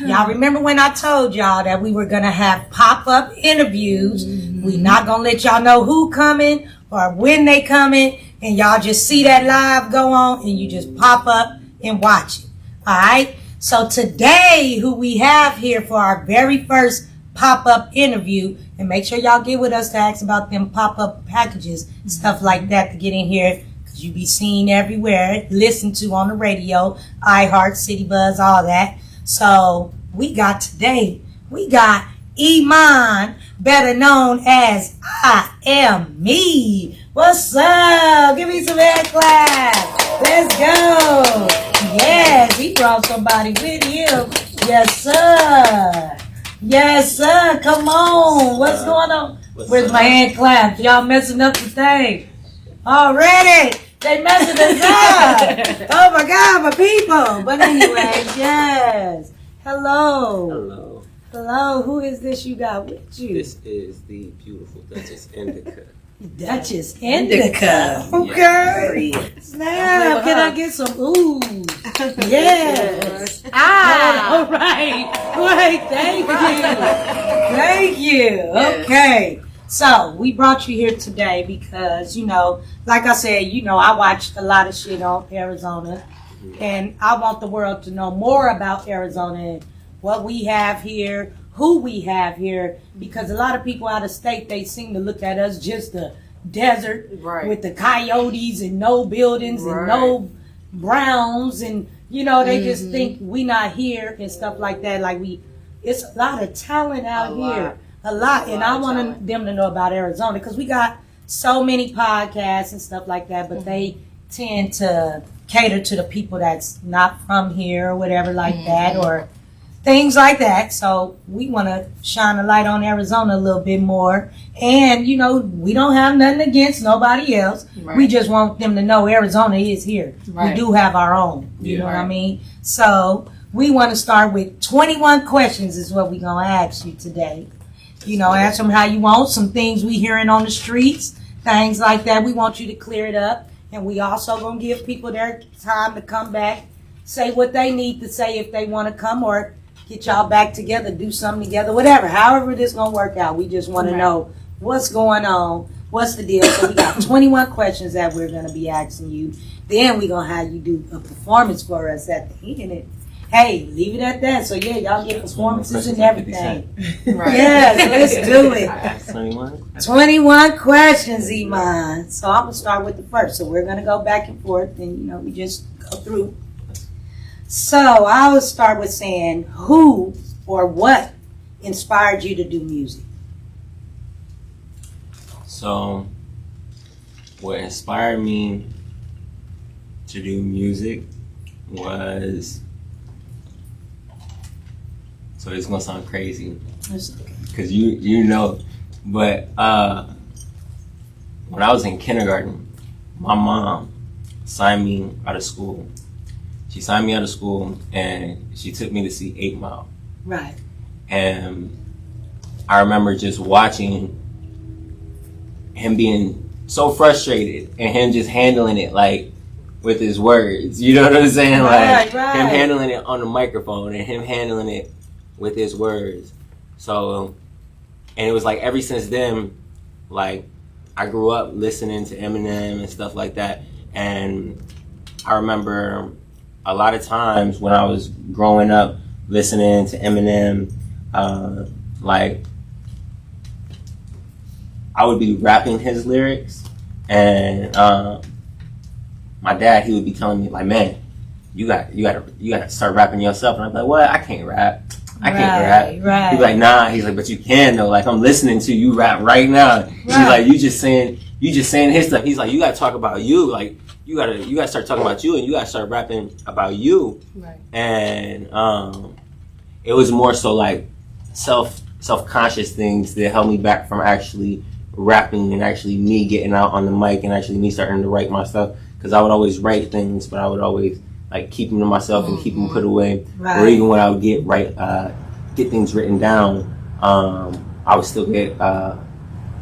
Y'all remember when I told y'all that we were going to have pop-up interviews? We not going to let y'all know who coming or when they coming, and y'all just see that live go on and you just pop up and watch it. All right? So today, who we have here for our very first pop-up interview, and make sure y'all get with us to ask about them pop-up packages, stuff like that to get in here, because you be seen everywhere, listened to on the radio, iHeart, City Buzz, all that. So we got Iman, better known as I Am Me. What's up? Give me some hand claps. Let's go. Yes, he brought somebody with him. Yes, sir. Yes, sir. Come on. What's going on? Where's my hand claps? Y'all messing up the thing. Already. They messing us up. Oh my God, my people. But anyways, yes. Hello. Hello. Hello. Who is this you got with you? This is the beautiful Duchess Indica. Duchess Indica. Okay. Snap. Can I get some ooh? Yes. All right. Great. Thank you. Thank you. Okay. So we brought you here today because, like I said, I watched a lot of shit on Arizona, and I want the world to know more about Arizona and what we have here, who we have here, because a lot of people out of state, they seem to look at us just a desert with the coyotes and no buildings and no browns, and they just think we not here and stuff like that. It's a lot of talent out here. A lot, and I want them to know about Arizona because we got so many podcasts and stuff like that, but they tend to cater to the people that's not from here or whatever like that, or things like that. So we want to shine a light on Arizona a little bit more, and we don't have nothing against nobody else. We just want them to know Arizona is here. We do have our own. You know what I mean? So we want to start with 21 questions is what we're gonna ask you today. Ask them how you want, some things we hearing on the streets, things like that. We want you to clear it up. And we also going to give people their time to come back, say what they need to say if they want to come, or get y'all back together, do something together, whatever. However this going to work out. We just want to know what's going on, what's the deal. So we got 21 questions that we're going to be asking you. Then we're going to have you do a performance for us at the end. Hey, leave it at that. So, y'all get performances and everything. Yes, let's do it. 21 questions, Iman. So, I'm going to start with the first. So, we're going to go back and forth, and, we just go through. So, I will start with saying who or what inspired you to do music? So, what inspired me to do music was... So it's gonna sound crazy, because but when I was in kindergarten, my mom signed me out of school. She signed me out of school, and she took me to see 8 Mile. Right. And I remember just watching him being so frustrated, and him just handling it with his words. You know what I'm saying? Him handling it on the microphone, and him handling it with his words. So, and it was ever since then, I grew up listening to Eminem and stuff like that. And I remember a lot of times when I was growing up listening to Eminem, I would be rapping his lyrics, and my dad, he would be telling me man, you gotta start rapping yourself. And I'm like, what? I can't rap. I can't rap. Right. He's like, nah. He's like, but you can though. I'm listening to you rap right now. Right. He's like, you just saying his stuff. He's like, you gotta talk about you. You gotta start talking about you, and you gotta start rapping about you. Right. And it was more so self-conscious things that held me back from actually rapping, and actually me getting out on the mic, and actually me starting to write my stuff. Because I would always write things, but I would always keep them to myself and keep them put away. Right. Or even when I would get things written down, I would still get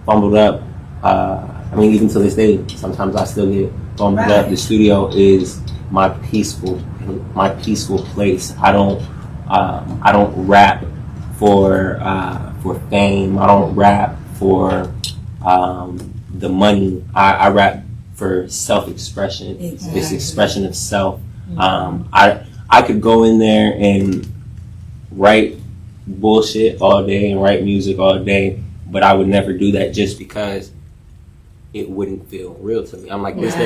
fumbled up. Even to this day, sometimes I still get fumbled up. The studio is my peaceful place. I don't I don't rap for fame. I don't rap for the money. I rap for self-expression. Exactly. This expression of self. I could go in there and write bullshit all day and write music all day, but I would never do that just because it wouldn't feel real to me. I'm like, this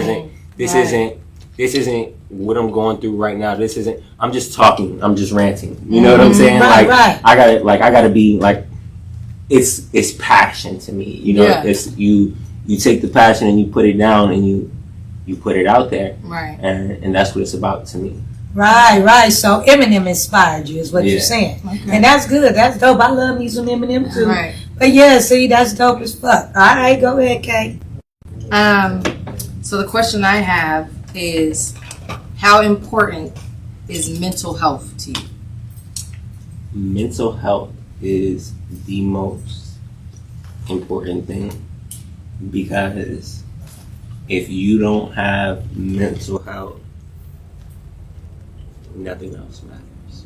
isn't what I'm going through right now. This isn't. I'm just talking. I'm just ranting. You know what I'm saying? I gotta be like, it's passion to me. You know, it's you take the passion and you put it down and you put it out there. Right. And that's what it's about to me. Right. So Eminem inspired you, is what you're saying, and that's good. That's dope. I love me some Eminem too. Right. But yeah, see, that's dope as fuck. All right, go ahead, Kay. So the question I have is, how important is mental health to you? Mental health is the most important thing, because if you don't have mental health, nothing else matters.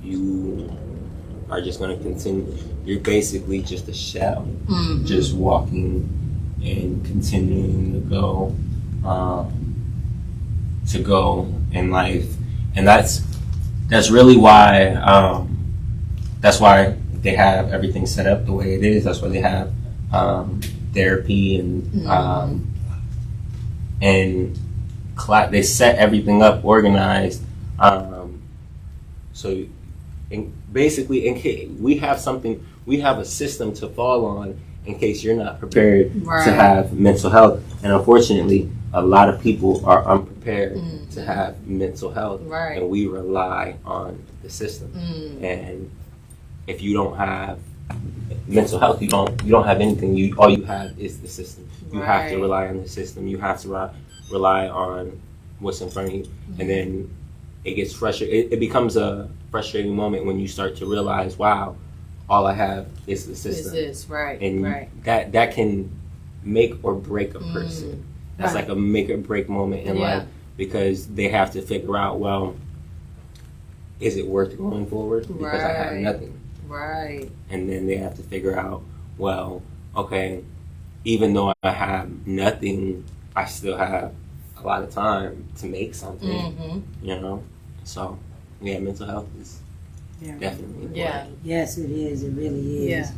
You are just going to continue. You're basically just a shell, just walking and continuing to go in life, and that's really why they have everything set up the way it is. That's why they have therapy and they set everything up organized. So basically, we have a system to fall on in case you're not prepared to have mental health. And unfortunately, a lot of people are unprepared to have mental health, and we rely on the system. And if you don't have mental health, you don't have anything. All you have is the system. You have to rely on the system. You have to rely on what's in front of you, and then it gets frustrating. It becomes a frustrating moment when you start to realize, wow, all I have is the system. That can make or break a person. That's like a make or break moment in life, because they have to figure out, well, is it worth going forward? Because I have nothing. And then they have to figure out, well, okay, even though I have nothing, I still have a lot of time to make something. You know? So, yeah, mental health is definitely important. Yes, it is. It really is.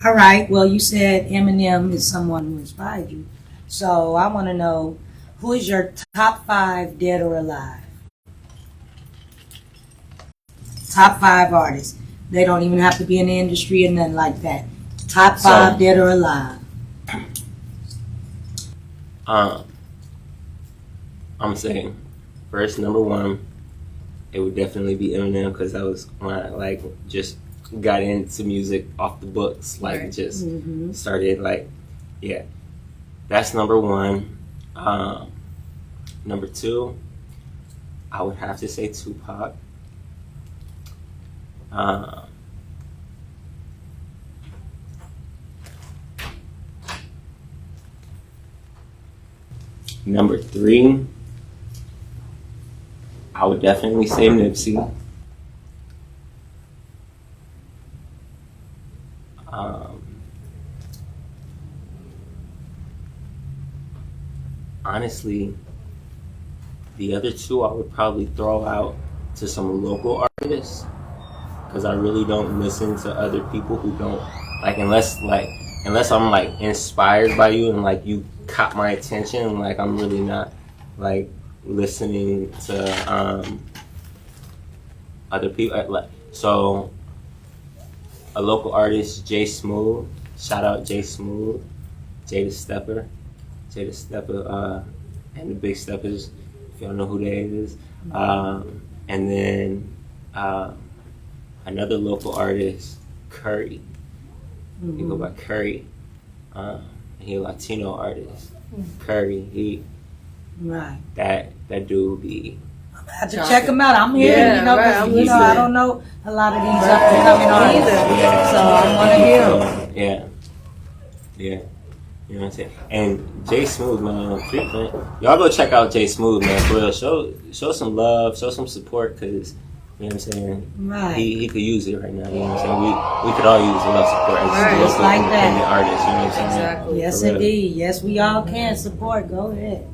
All right. Well, you said Eminem is someone who inspired you. So I want to know, who is your top 5 dead or alive? Top 5 artists. They don't even have to be in the industry or nothing like that. Top 5 dead or alive. I'm saying, first, number 1, it would definitely be Eminem, because that was when I just got into music off the books, just started that's number 1. Number 2, I would have to say Tupac. Number 3, I would definitely say Nipsey. Honestly, the other 2 I would probably throw out to some local artists, because I really don't listen to other people who don't unless I'm inspired by you and you caught my attention. I'm really not listening to other people. So a local artist, Jay Smooth. Shout out Jay Smooth, Jada Stepper, and the Big Steppers, if y'all know who that is. And then another local artist, Curry. He go by Curry. He a Latino artist. Curry, that dude be. I have to check him out. I'm here, I don't know a lot of these up and coming artists, so I want to hear them. Yeah. You know what I'm saying? And Jay Smooth, man, y'all go check out Jay Smooth, man. For real, show some love, show some support, because You know what I'm saying? Right. He could use it right now. You know what I'm saying? We could all use a little support as Right. local Just like that. independent artists. You know what I'm saying? Exactly. Yes, For real. indeed. Yes, we all can support. Go ahead.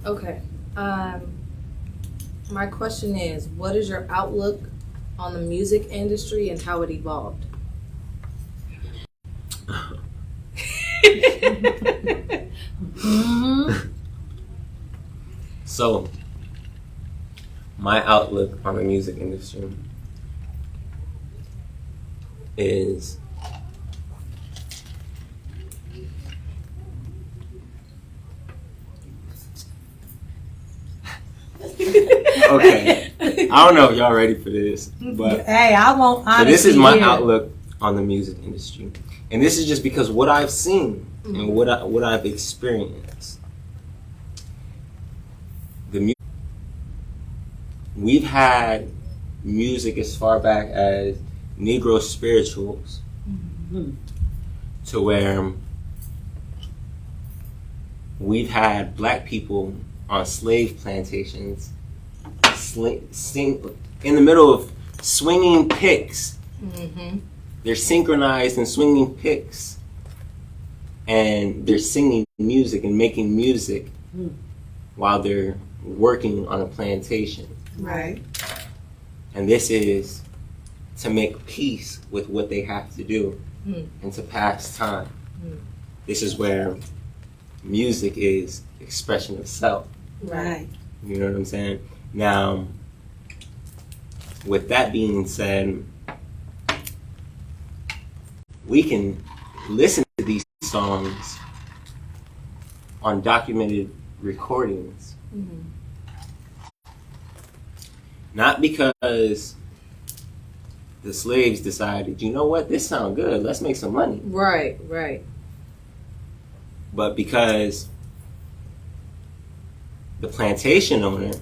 Okay. My question is, what is your outlook on the music industry and how it evolved? So, my outlook on the music industry is okay. I don't know if y'all ready for this, but Hey, I won't so honestly this is my hear. outlook on the music industry, and this is just because what I've seen and what I've experienced. We've had music as far back as Negro spirituals, to where we've had black people on slave plantations sing in the middle of swinging picks. Mm-hmm. They're synchronized and swinging picks, and they're singing music and making music while they're working on a plantation. Right. And this is to make peace with what they have to do and to pass time. This is where music is expression of self. Right. You know what I'm saying? Now, with that being said, we can listen to these songs on documented recordings. Not because the slaves decided, you know what, this sounds good, let's make some money. Right, right. But because the plantation owner,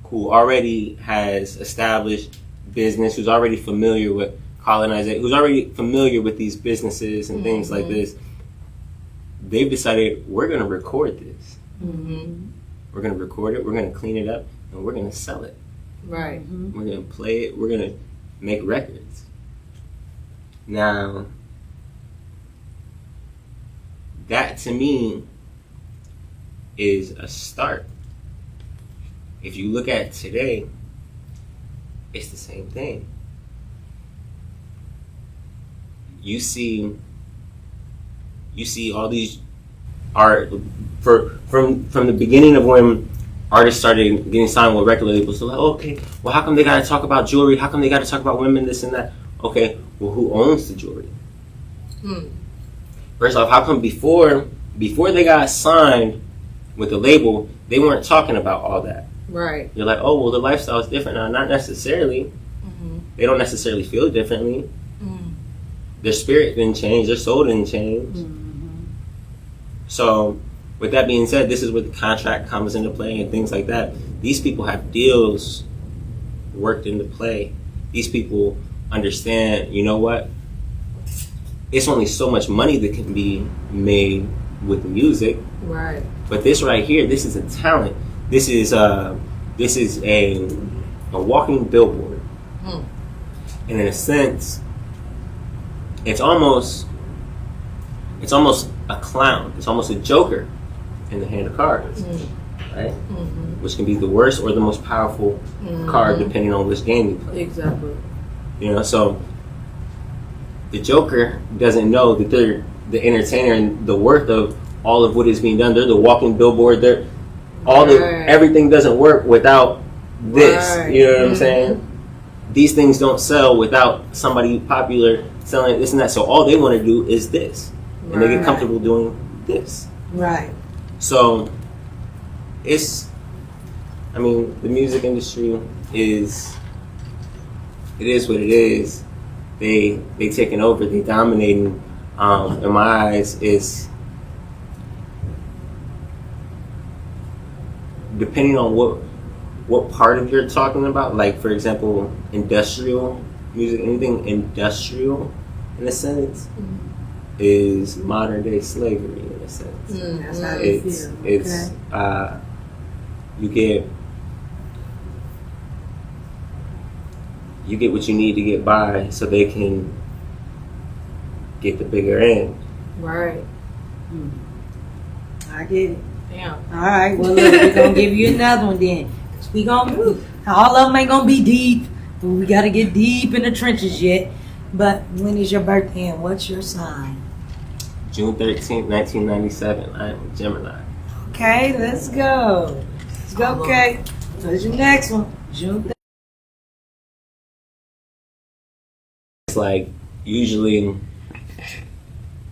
who already has established business, who's already familiar with colonization, who's already familiar with these businesses and things like this, they've decided, we're going to record this. We're going to record it, we're going to clean it up, and we're going to sell it. Right. We're going to play it, we're going to make records. Now, that to me is a start. If you look at today, it's the same thing. You see all these art from the beginning of when artists started getting signed with record labels. So like, okay, well, how come they got to talk about jewelry? How come they got to talk about women, this and that? Okay, well, who owns the jewelry? First off, how come before they got signed with the label, they weren't talking about all that? Right. You're like, oh, well, the lifestyle is different now. Not necessarily. They don't necessarily feel differently. Their spirit didn't change. Their soul didn't change. So, with that being said, this is where the contract comes into play and things like that. These people have deals worked into play. These people understand, you know what? It's only so much money that can be made with music. Right. But this right here, this is a talent. This is a walking billboard. And in a sense, it's almost a clown. It's almost a joker in the hand of cards, right? Which can be the worst or the most powerful card depending on which game you play. Exactly. You know, so the joker doesn't know that they're the entertainer and the worth of all of what is being done. They're the walking billboard. They're everything doesn't work without this. Right. You know what I'm saying? These things don't sell without somebody popular selling this and that. So all they want to do is this, and they get comfortable doing this. Right. So the music industry is what it is. They taking over. They dominating. In my eyes, is depending on what part of you're talking about. Like, for example, industrial music, anything industrial in a sense is modern day slavery in a sense. That's how they feel. You get you get what you need to get by so they can get the bigger end. Right. I get it. Yeah. All right. Well, look, we're gonna give you another one then. 'Cause we gonna all of them ain't gonna be deep. But we gotta get deep in the trenches yet. But when is your birthday and what's your sign? June 13th, 1997. I am a Gemini. Okay, let's go. Let's go. Okay. What's your next one? June. It's like usually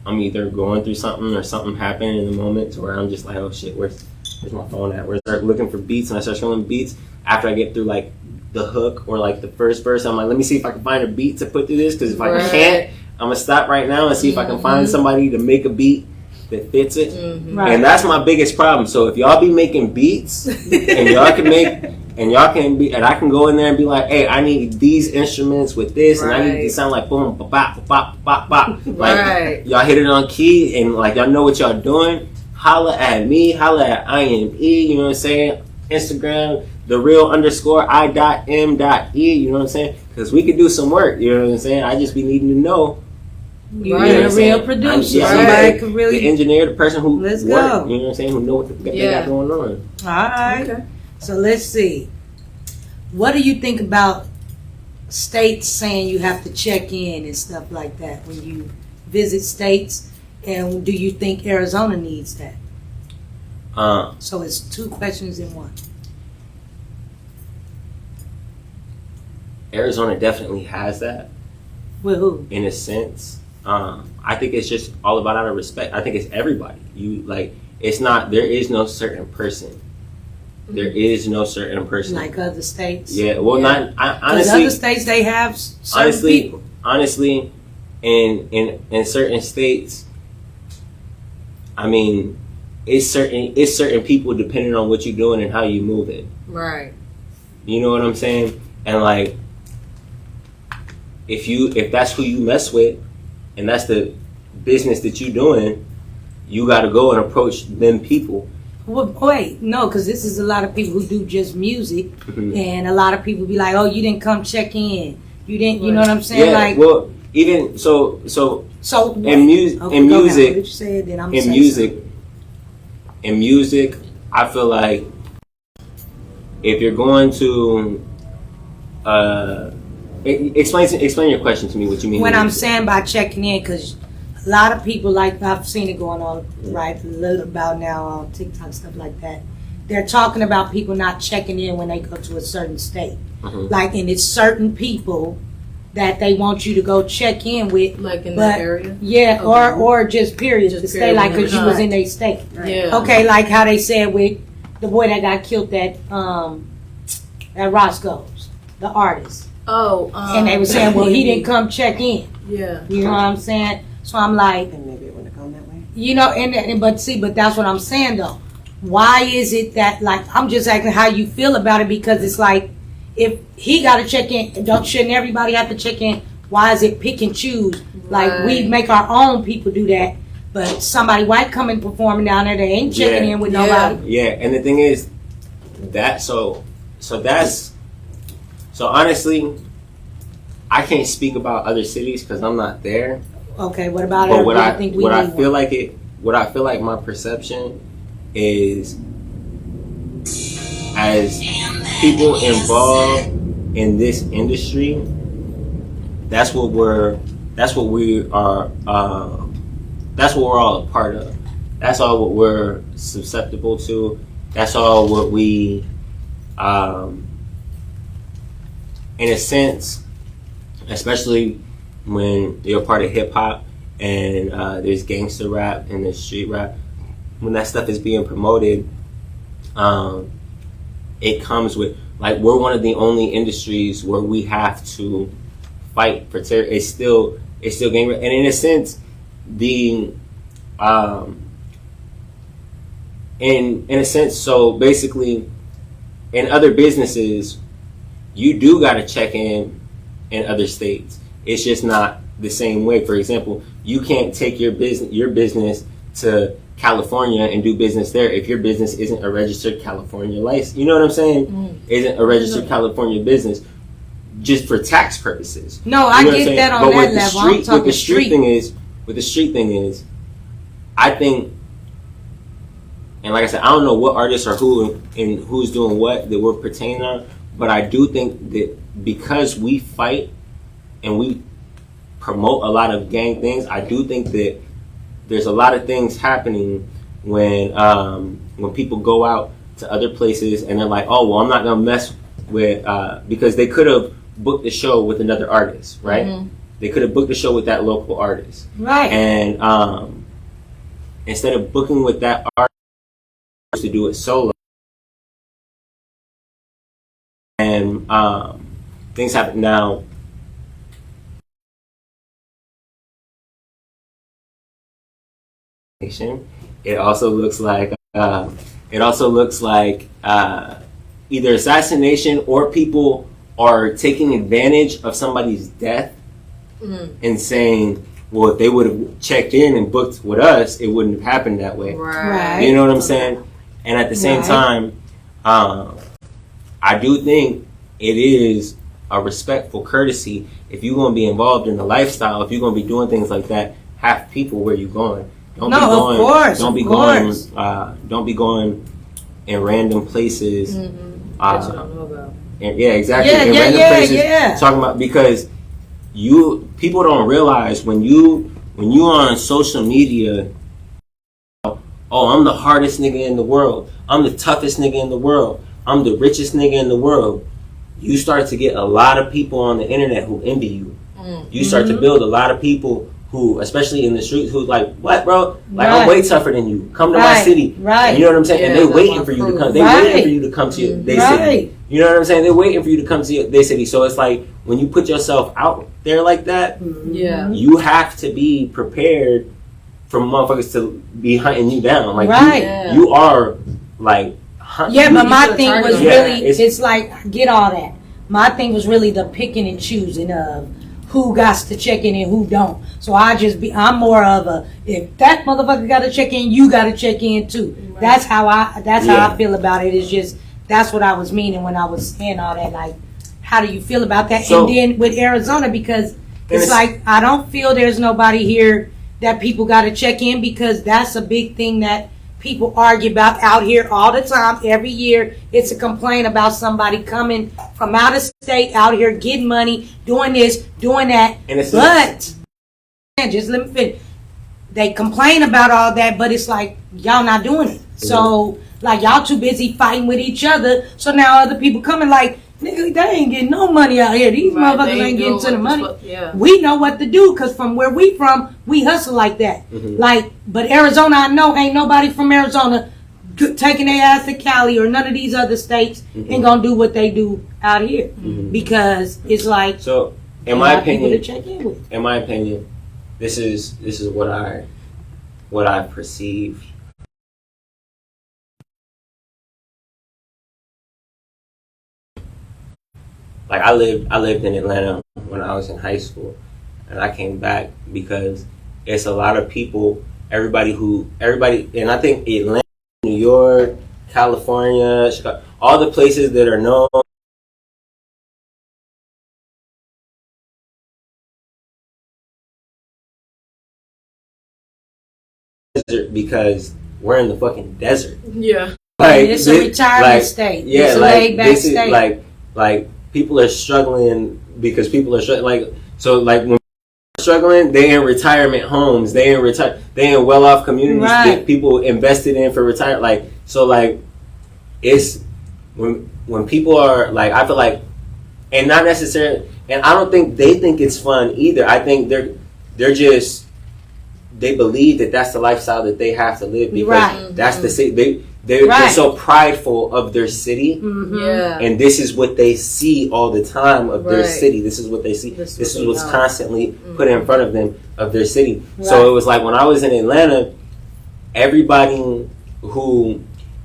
I'm either going through something or something happened in the moment to where I'm just like, oh shit, where's my phone at? Where I start looking for beats and I start showing beats after I get through like the hook or like the first verse. I'm like, let me see if I can find a beat to put through this, because if I can't, I'm gonna stop right now and see if I can find somebody to make a beat that fits it. Right. And that's my biggest problem. So if y'all be making beats and y'all can be, and I can go in there and be like, hey, I need these instruments with this, and I need it to sound like boom, bop, bop, bop, bop, bop. Like y'all hit it on key, and like y'all know what y'all doing. Holla at me, holla at IME. You know what I'm saying? Instagram, the real _ I.M.E. You know what I'm saying? Because we could do some work. You know what I'm saying? I just be needing to know. You're a real producer. Somebody could really. The engineer, the person who Let's work, go. you know what I'm saying? Who know what they got going on. All right. Okay. So let's see. What do you think about states saying you have to check in and stuff like that when you visit states? And do you think Arizona needs that? So it's two questions in one. Arizona definitely has that. With who? In a sense. I think it's just all about out of respect. I think it's everybody. You like, it's not, there is no certain person. There is no certain person. Like other states? Yeah, well, Yeah. not, honestly. Other states, they have certain people. Honestly, in certain states, I mean, it's certain people depending on what you're doing and how you move it. Right. You know what I'm saying? And like, if that's who you mess with, and that's the business that you're doing, you got to go and approach them people. Well, wait, no, because this is a lot of people who do just music, and a lot of people be like, "Oh, you didn't come check in. You didn't." You know what I'm saying? Yeah. Like, well, even so in music, okay, in go ahead. music, What you said, then I'm in saying music, something. in music, I feel like if you're going to explain your question to me. What you mean? When I'm saying by checking in, because a lot of people, like I've seen it going on right a little about now on TikTok, stuff like that. They're talking about people not checking in when they go to a certain state. Like, and it's certain people that they want you to go check in with, Like in but, that area? Yeah, Okay. or just period to stay, period like when because you're you was not. in their state. Yeah. Okay, like how they said with the boy that got killed at Roscoe's, the artist. Oh. And they were saying, well, he didn't come check in. Yeah. You know what I'm saying? So I'm like, And maybe it wouldn't have gone that way. you know, but that's what I'm saying though. Why is it that, like, I'm just asking how you feel about it, because it's like, if he got to check in, shouldn't everybody have to check in? Why is it pick and choose? Like, we Right. make our own people do that, but somebody white coming performing down there, they ain't checking in with nobody. Yeah, and the thing is that so honestly, I can't speak about other cities because I'm not there. Okay, what about But it? what Do I you think we what I need feel one? what I feel like my perception is, as people involved in this industry, that's what we are that's what we're all a part of. That's all what we're susceptible to. That's all what we in a sense, especially when you're part of hip hop and there's gangster rap and there's street rap, when that stuff is being promoted, it comes with, like, we're one of the only industries where we have to fight for terror. It's still gang rap, and in a sense, in a sense, so basically, in other businesses, you do got to check in other states. It's just not the same way. For example, you can't take your business to California and do business there if your business isn't a registered California license. You know what I'm saying? Isn't a registered California business. just for tax purposes. No, I get that on that level. I'm talking with the street thing is, I think, and like I said, I don't know what artists or who and who's doing what that we're pertaining on, but I do think that because we fight and we promote a lot of gang things, I do think that there's a lot of things happening when people go out to other places and they're like, oh, well, I'm not gonna mess with because they could have booked the show with another artist, right? Mm-hmm. They could have booked the show with that local artist, right? And instead of booking with that artist to do it solo, and things happen now. It also looks like either assassination or people are taking advantage of somebody's death and saying, well, if they would have checked in and booked with us, it wouldn't have happened that way. Right. You know what I'm saying? And at the same time, I do think it is a respectful courtesy if you're going to be involved in the lifestyle, if you're going to be doing things like that, have people where you're going. Don't be going in random places. Mm-hmm. That you don't know about. And, yeah, exactly. Random places. Talking about, because people don't realize when you on social media, oh, I'm the hardest nigga in the world. I'm the toughest nigga in the world. I'm the richest nigga in the world. You start to get a lot of people on the internet who envy you. Mm-hmm. You start to build a lot of people who, especially in the streets, who's like, what, bro? Like, I'm way tougher than you. Come to my city. Right. You know what I'm saying? Yeah, and they waiting for you to come. They waiting for you to come to their city. You know what I'm saying? They're waiting for you to come to their city. So it's like, when you put yourself out there like that, you have to be prepared for motherfuckers to be hunting you down. Like, you are, like, hunting. Yeah, but my thing was really, it's like, get all that. My thing was really the picking and choosing of who got to check in and who don't. So I'm more of a, if that motherfucker got to check in, you got to check in too. Right. That's how I feel about it. It's just, that's what I was meaning when I was saying all that. Like, how do you feel about that? So, and then with Arizona, because it's like, I don't feel there's nobody here that people got to check in, because that's a big thing that people argue about out here all the time. Every year, it's a complaint about somebody coming from out of state out here getting money, doing this, doing that. But just let me finish. They complain about all that, but it's like, y'all not doing it. So, like, y'all too busy fighting with each other. So now other people coming like, nigga, they ain't getting no money out here. These motherfuckers ain't getting to the money. We know what to do, because from where we from, we hustle like that. Mm-hmm. Like, but Arizona, I know ain't nobody from Arizona taking their ass to Cali or none of these other states ain't gonna do what they do out here, because it's like, so in my opinion, to check in with. In my opinion, this is what I perceive. Like, I lived in Atlanta when I was in high school, and I came back because it's a lot of people, everybody, and I think Atlanta, New York, California, Chicago, all the places that are known because we're in the fucking desert. Yeah. Like, it's a retirement state. Yeah, it's a laid-back state. Like people are struggling because people are struggling. Like, so, like, when people are struggling, they in retirement homes. They in well-off communities that people invested in for retirement. Like, so, like, it's when people are like, I feel like, and not necessarily, and I don't think they think it's fun either. I think they're just, they believe that that's the lifestyle that they have to live, because that's the city. They're so prideful of their city, and this is what they see all the time of their city. This is what they see. This is what's constantly put in front of them of their city. So it was like, when I was in Atlanta, everybody who,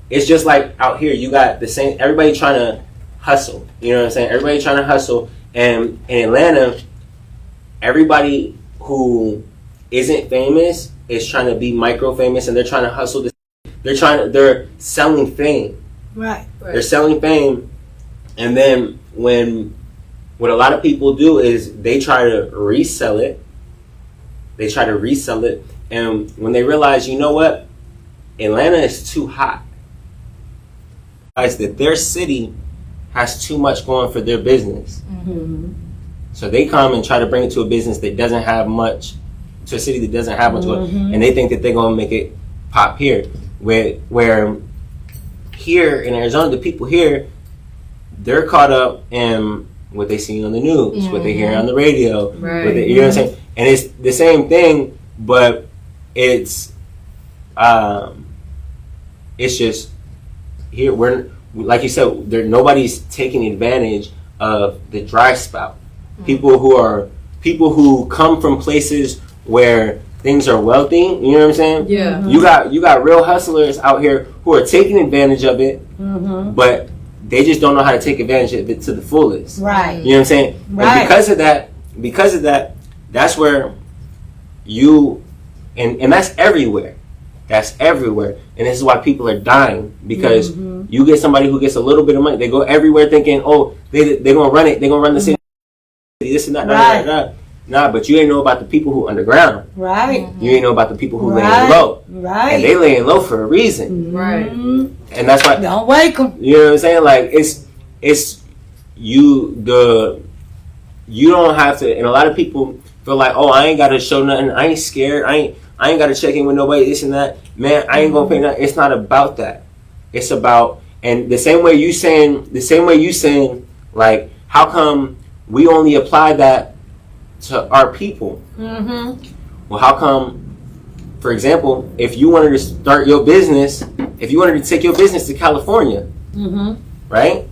it's just like out here, you got the same, everybody trying to hustle. You know what I'm saying? Everybody trying to hustle. And in Atlanta, everybody who isn't famous is trying to be micro famous, and they're trying to hustle this. They're selling fame. Right. They're selling fame, and then when what a lot of people do is they try to resell it. And when they realize, you know what, Atlanta is too hot, realize that their city has too much going for their business. Mm-hmm. So they come and try to bring it to a business that doesn't have much, to a city that doesn't have much, and they think that they're going to make it pop here. Where here in Arizona, the people here, they're caught up in what they see on the news, what they hear on the radio, right. you know what I'm saying? And it's the same thing, but it's just here. We're like you said, nobody's taking advantage of the dry spout. People who come from places where things are wealthy, you know what I'm saying? Yeah. You got real hustlers out here who are taking advantage of it, but they just don't know how to take advantage of it to the fullest. Right. You know what I'm saying? Right. And because of that, that's where and that's everywhere. That's everywhere. And this is why people are dying, because you get somebody who gets a little bit of money, they go everywhere thinking, oh, they're gonna run it, they're gonna run the city, this and that, Right. Nah, but you ain't know about the people who underground. Right. You ain't know about the people who Right. laying low. Right. And they laying low for a reason. Right. Mhm. And that's why, Don't wake them. you know what I'm saying? Like it's you don't have to. And a lot of people feel like, oh, I ain't gotta show nothing. I ain't scared. I ain't gotta check in with nobody. This and that. Man, I ain't gonna pay nothing. It's not about that. It's about, and the same way you saying, like, how come we only apply that to our people? Well, how come? For example, if you wanted to start your business, if you wanted to take your business to California, right,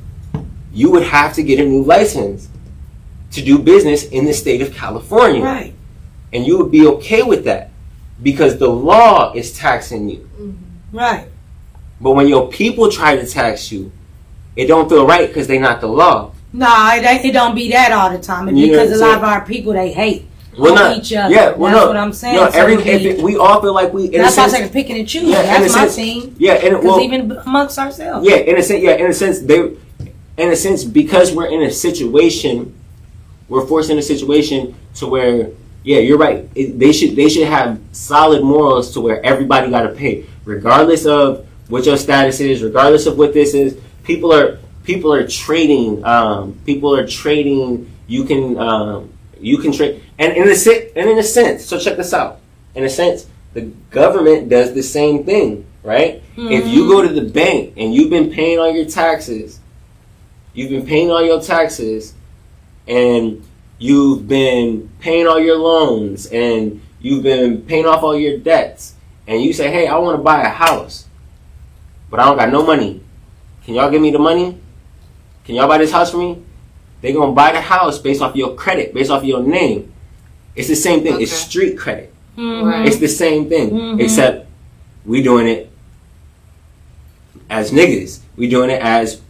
you would have to get a new license to do business in the state of California. Right. And you would be okay with that because the law is taxing you. Right. But when your people try to tax you, it don't feel right because they're not the law. No, it don't be that all the time. It's You know because what a I'm lot of our people, they hate Well, on not each other. Yeah, well, that's no, what I'm saying. No, So we all feel like we. In that's a why I sense, say picking and choose. Yeah, in That's a my sense, thing. Yeah, and Because even amongst ourselves. Yeah, in a sense, because we're in a situation, we're forced in a situation to where, yeah, you're right. They should have solid morals to where everybody got to pay, regardless of what your status is, regardless of what this is. People are trading. People are trading. You can trade, and in a sense. So check this out. In a sense, the government does the same thing, right? If you go to the bank and you've been paying all your taxes, and you've been paying all your loans, and you've been paying off all your debts, and you say, hey, I want to buy a house, but I don't got no money. Can y'all give me the money? Can y'all buy this house for me? They're going to buy the house based off your credit, based off your name. It's the same thing. Okay. It's street credit. Right. It's the same thing, except we doing it as niggas. We doing it as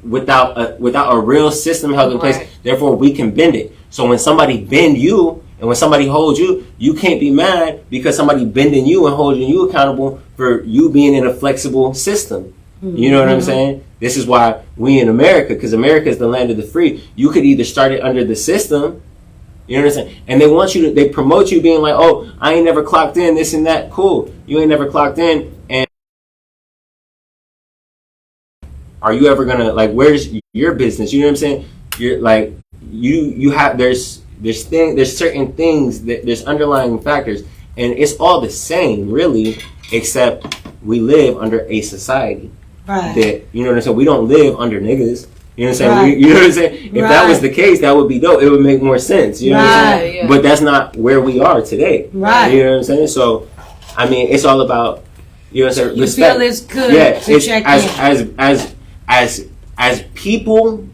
without a real system held in place. Right. Therefore, we can bend it. So when somebody bend you and when somebody holds you, you can't be mad because somebody bending you and holding you accountable for you being in a flexible system. You know what I'm saying? This is why we in America, because America is the land of the free. You could either start it under the system, you know what I'm saying? And they promote you being like, oh, I ain't never clocked in, this and that. Cool. You ain't never clocked in. And are you ever gonna, like, where's your business? You know what I'm saying? You're like, you have, there's certain things that there's underlying factors, and it's all the same, really, except we live under a society. Right. That, you know what I'm saying? We don't live under niggas. You know what I'm saying? Right. You know what I'm saying? If that was the case, that would be dope. It would make more sense. You know what I'm saying? Yeah. But that's not where we are today. Right. You know what I'm saying? So, I mean, it's all about, you know what I'm saying? You Respect. feel it's good to it's check as people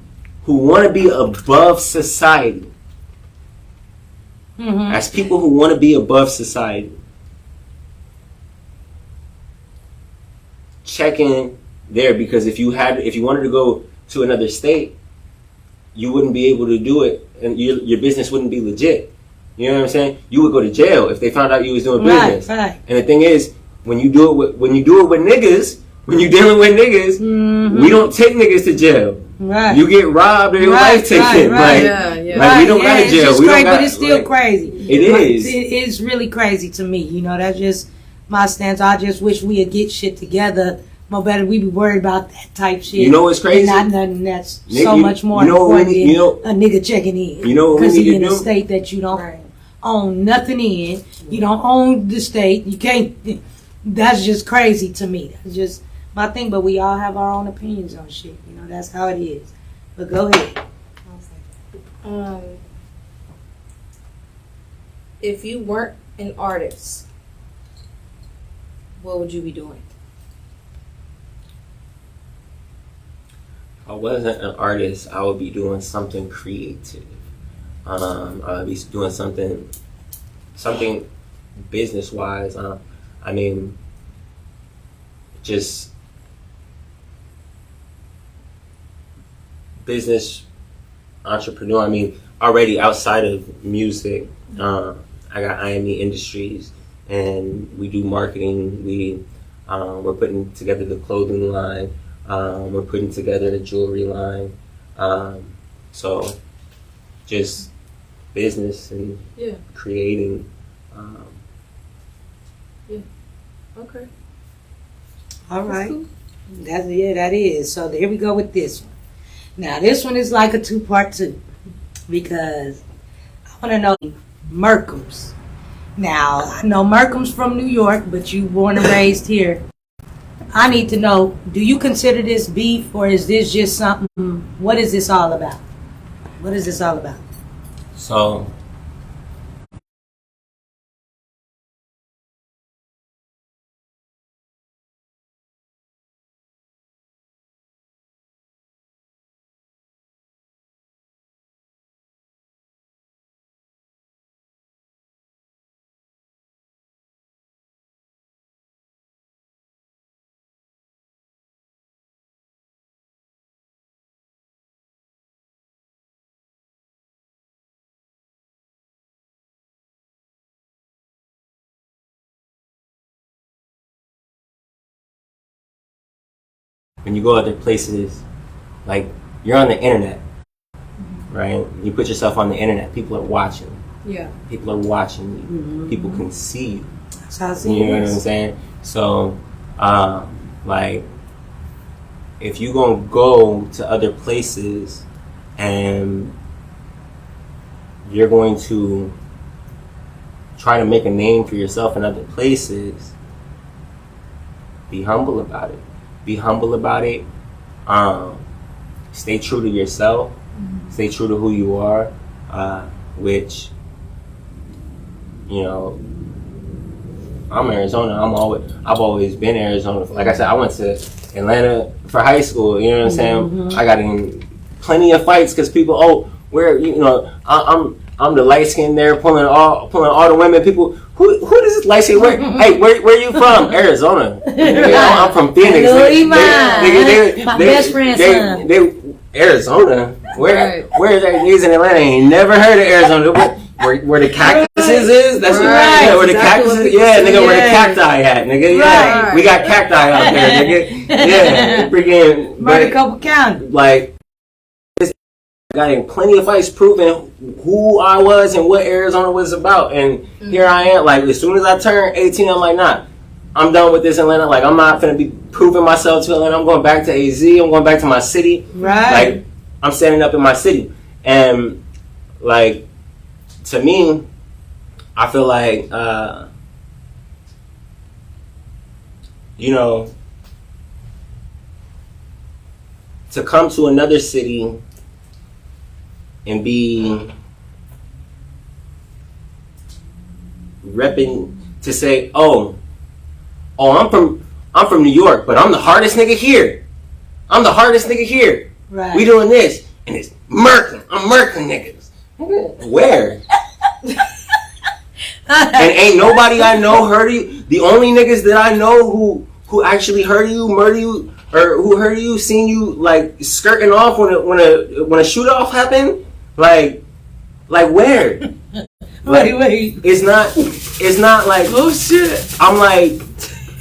who want to be above society. As people who want to be above society. Check in there, because if you wanted to go to another state, you wouldn't be able to do it, and your business wouldn't be legit. You know what I'm saying? You would go to jail if they found out you was doing business. Right. And the thing is, when you do it with niggas, when you dealing with niggas, we don't take niggas to jail. Right. You get robbed or your life taken. Right. Like we don't go to jail. It's We crazy, don't got, but it's still like, crazy. It is. It's really crazy to me. You know, that's just my stance. I just wish we'd get shit together. No better we be worried about that type shit. You know what's crazy? And not nothing that's Nigga, so much more important than a nigga checking in. You know what we because need he to in a do? state that you don't own nothing in. You don't own the state. You can't. That's just crazy to me. That's just my thing. But we all have our own opinions on shit. You know, that's how it is. But go ahead. If you weren't an artist, what would you be doing? If I wasn't an artist, I would be doing something creative. I would be doing something business wise. I mean, just business entrepreneur. I mean, already outside of music, I got IME Industries, and we do marketing. We're putting together the clothing line. We're putting together the jewelry line. So just business and creating. Okay. All right. That is. So here we go with this one. Now this one is like a 2-part too, because I want to know Merkham's. Now I know Merkham's from New York, but you born and raised here. I need to know: do you consider this beef, or is this just something? What is this all about? What is this all about? So. When you go other places, like you're on the internet, right? You put yourself on the internet. People are watching. Yeah. People are watching you. People can see you. That's how I see You know it. what I'm saying? So, like, if you gonna go to other places and you're going to try to make a name for yourself in other places, be humble about it. Be humble about it. Stay true to yourself. Stay true to who you are. Which, you know, I'm Arizona. I've always been Arizona. Like I said, I went to Atlanta for high school. You know what I'm saying? I got in plenty of fights because people, I'm the light skin there, pulling all the women. People, who does this light skin? Where you from? Arizona. I'm from Phoenix. My best friend's son. They Arizona. Where is that? Niggas in Atlanta ain't never heard of Arizona. Where the cactuses is? That's where the cactuses. Yeah, nigga, where the cacti at, nigga. Yeah, we got cacti out there, nigga. Yeah, freaking Maricopa County. Like. Got in plenty of fights proving who I was and what Arizona was about. And here I am, like, as soon as I turn 18, I'm like, nah, I'm done with this Atlanta. Like, I'm not going to be proving myself to Atlanta. I'm going back to AZ. I'm going back to my city. Right. Like, I'm standing up in my city. And, like, to me, I feel like, to come to another city and be repping to say, oh, I'm from New York, but I'm the hardest nigga here. I'm the hardest nigga here. Right. We doing this, and it's murking. I'm murking niggas. Where? And ain't nobody I know heard you. The only niggas that I know who actually heard you, murder you, or who heard you, seen you like skirting off when a shoot off happened. Like where? Wait. It's not like, Oh shit. I'm like,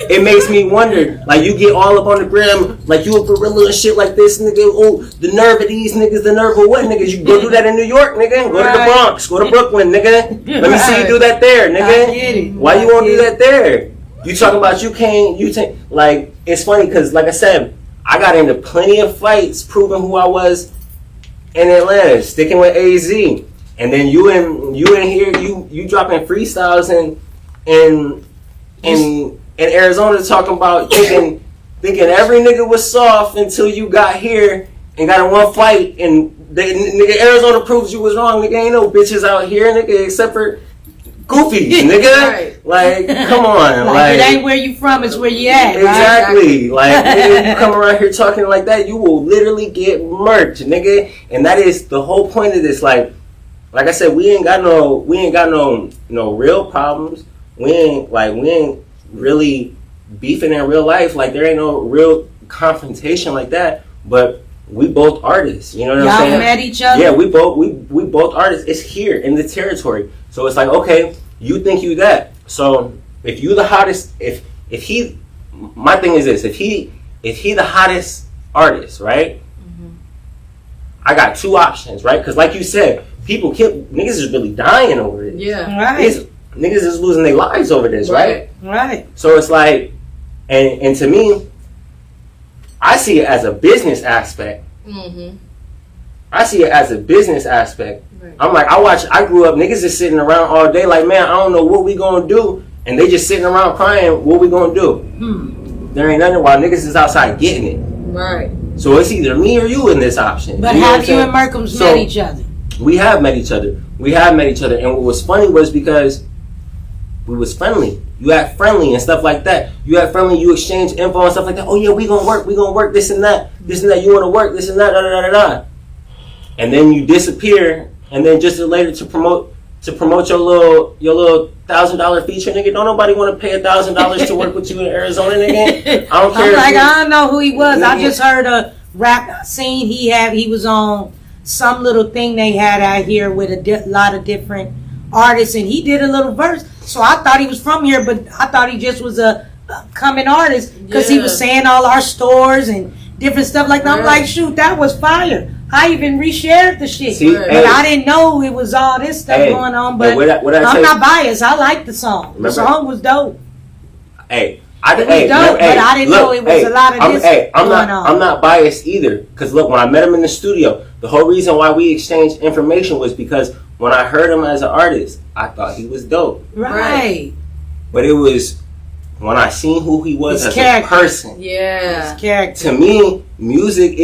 it makes me wonder. Like, you get all up on the gram, like you a gorilla and shit like this, nigga. Oh, the nerve of these niggas, the nerve of what, niggas? You go do that in New York, nigga. Go to the Bronx, go to Brooklyn, nigga. Let me see you do that there, nigga. Why you won't do that there? You talking about you take, like, it's funny because, like I said, I got into plenty of fights proving who I was in Atlanta, sticking with AZ. And then you in here, you dropping freestyles in Arizona talking about thinking every nigga was soft until you got here and got in one fight and nigga Arizona proves you was wrong. Nigga ain't no bitches out here, nigga, except for goofies, nigga. Right. Like, come on. Like, it ain't where you from, it's where you at. Exactly. Right? Like, nigga, you come around here talking like that, you will literally get murked, nigga. And that is the whole point of this. Like I said, we ain't got no real problems. We ain't really beefing in real life. Like, there ain't no real confrontation like that. But we both artists. You know what I'm saying? Y'all met each other? Yeah, we both artists. It's here in the territory. So it's like, okay, you think you that. So if you the hottest, if he, my thing is this: if he the hottest artist, right? Mm-hmm. I got two options, right? Because like you said, niggas is really dying over this. Yeah, right. Niggas is losing their lives over this, right? Right. So it's like, and to me, I see it as a business aspect. Mm-hmm. I see it as a business aspect. Right. I'm like, I grew up, niggas is sitting around all day like, man, I don't know what we gonna do. And they just sitting around crying, what we gonna do? There ain't nothing while niggas is outside getting it. Right. So it's either me or you in this option. But have you and Merkham's met each other? We have met each other. And what was funny was because we was friendly. You act friendly and stuff like that. You act friendly, you exchange info and stuff like that. Oh yeah, we gonna work this and that. You wanna work, this and that, da da da da. And then you disappear, and then just later to promote your little $1,000 feature, nigga. Don't nobody want to pay $1,000 to work with you in Arizona, nigga. I don't care. I'm like, I don't know who he was. I just heard a rap scene he was on some little thing they had out here with a lot of different artists, and he did a little verse. So I thought he was from here, but I thought he just was a coming artist because he was saying all our stores and different stuff like that. I'm like, shoot, that was fire. I even reshared the shit. See, but I didn't know it was all this stuff going on. But I'm not biased. I like the song. The song was dope. It was dope, but I didn't know it was a lot of this going on. I'm not biased either. Because look, when I met him in the studio, the whole reason why we exchanged information was because when I heard him as an artist, I thought he was dope. Right. But it was when I seen who he was as a person. Yeah. His character. To me, music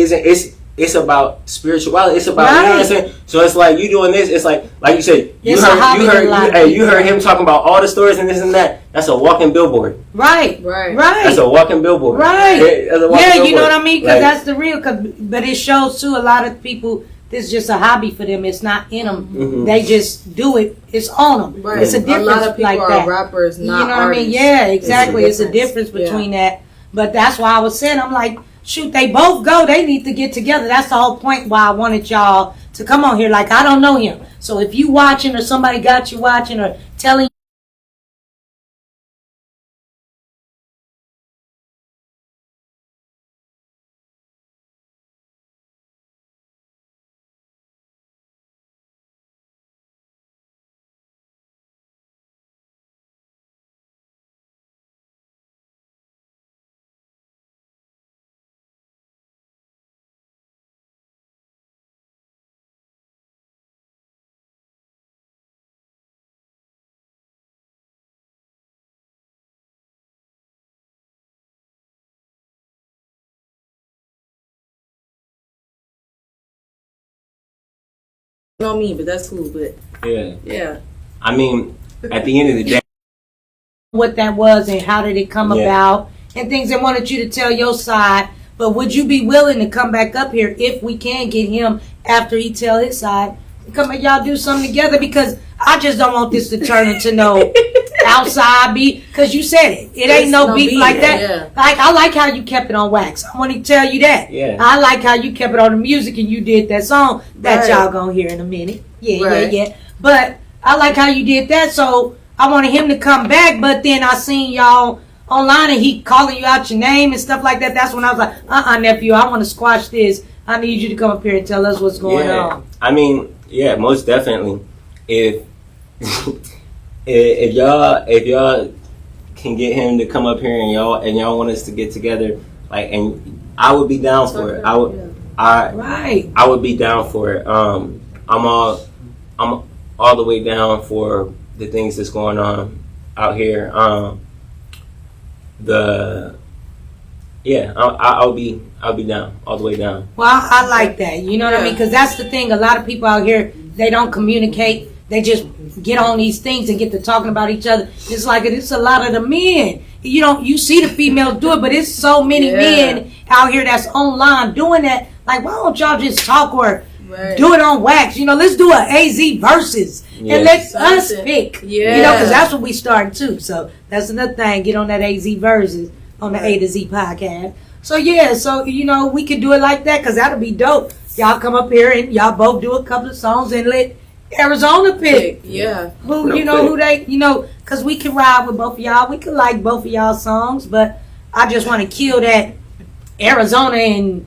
it's about spirituality. It's about, you know what I'm saying? So it's like, you doing this, it's like you said, you heard him talking about all the stories and this and that. That's a walking billboard. Right. That's a walking billboard. Right. Billboard. You know what I mean? Because that's the real, but it shows too a lot of people, this is just a hobby for them. It's not in them. Mm-hmm. They just do it. It's on them. Right. It's a difference. A lot of people like are that. rappers, not you know artists. What I mean? Yeah, exactly. It's a difference between that. But that's why I was saying, I'm like, shoot, they both go. They need to get together. That's the whole point why I wanted y'all to come on here. Like, I don't know him. So if you watching or somebody got you watching or telling know me, but that's cool. But yeah. I mean, at the end of the day, what that was and how did it come about and things, I wanted you to tell your side. But would you be willing to come back up here if we can get him after he tell his side? Come and y'all do something together, because I just don't want this to turn into no outside beef. Because you said it. It ain't no beef like that. Yeah. Like, I like how you kept it on wax. I want to tell you that. Yeah. I like how you kept it on the music and you did that song that y'all gonna hear in a minute. Yeah. But I like how you did that. So I wanted him to come back. But then I seen y'all online and he calling you out your name and stuff like that, that's when I was like, nephew, I want to squash this. I need you to come up here and tell us what's going on. I mean, yeah, most definitely. If if y'all can get him to come up here and y'all want us to get together, like, and I would be down for it. I would be down for it. I'm all the way down for the things that's going on out here. I'll be down all the way down. Well, I like that. You know what I mean? Because that's the thing. A lot of people out here, they don't communicate. They just get on these things and get to talking about each other. It's like it's a lot of the men. You see the females do it, but it's so many men out here that's online doing that. Like, why don't y'all just talk or do it on wax? Let's do an AZ versus and let us pick. Yeah. Because that's what we started too. So that's another thing. Get on that AZ versus on the A to Z podcast. So we could do it like that because that'll be dope. Y'all come up here and y'all both do a couple of songs and let Arizona pick. Yeah. Because we can ride with both of y'all. We can like both of y'all's songs, but I just want to kill that Arizona and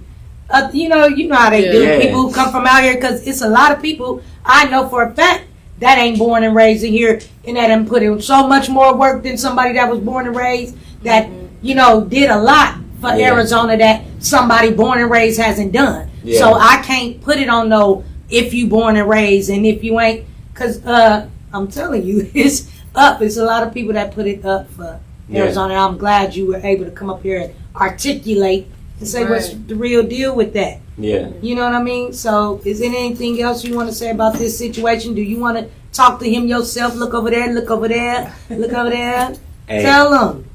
you know how they do. Yeah. People who come from out here, because it's a lot of people I know for a fact that ain't born and raised in here and that done put in so much more work than somebody that was born and raised that did a lot for Arizona that somebody born and raised hasn't done. Yeah. So I can't put it on if you born and raised and if you ain't, because I'm telling you, it's up. It's a lot of people that put it up for Arizona. I'm glad you were able to come up here and articulate and say what's the real deal with that. Yeah. You know what I mean? So is there anything else you want to say about this situation? Do you want to talk to him yourself? Look over there, look over there, look over there. Hey, tell him.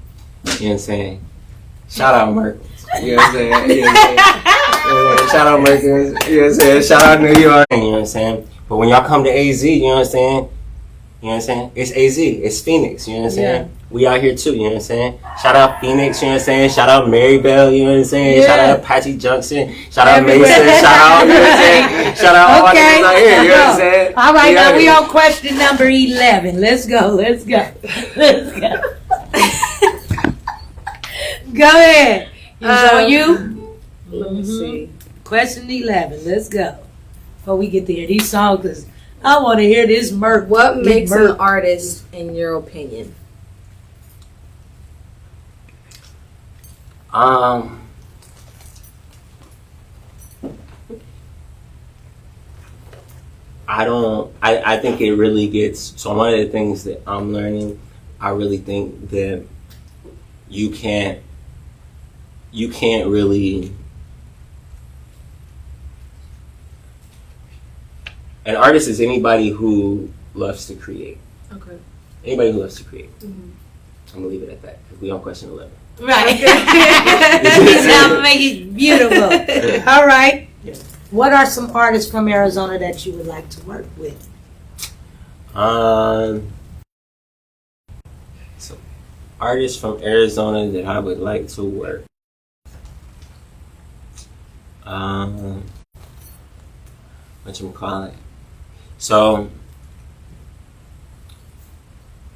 You know what I'm saying? Shout out Merkins. You know what I'm saying? You know what I'm saying? Shout out Merkins. You know what I'm saying? Shout out New York. You know what I'm saying? But when y'all come to AZ, you know what I'm saying? You know what I'm saying? It's AZ. It's Phoenix. You know what I'm saying? Yeah. We out here too. You know what I'm saying? Shout out Phoenix. You know what I'm saying? Shout out Marybelle. You know what I'm saying? Yeah. Shout out Apache Junction. Shout out Mason. Shout out. You know what I'm saying? Shout out all my niggas out here. You know what I'm saying? All right, now we on question number 11. Let's go. Let's go. Let's go. Go ahead. It's on you. Let me see. Question 11. Let's go. Before we get to hear these songs, because I want to hear this Merk. What makes an artist, in your opinion? I think it really gets, so one of the things that I'm learning, I really think that you can't really, an artist is anybody who loves to create. Okay. Anybody who loves to create. Mm-hmm. I'm gonna leave it at that because we on question 11. Right. That would make it beautiful. All right. Yeah. What are some artists from Arizona that you would like to work with? So artists from Arizona that I would like to work. Whatchamacallit? So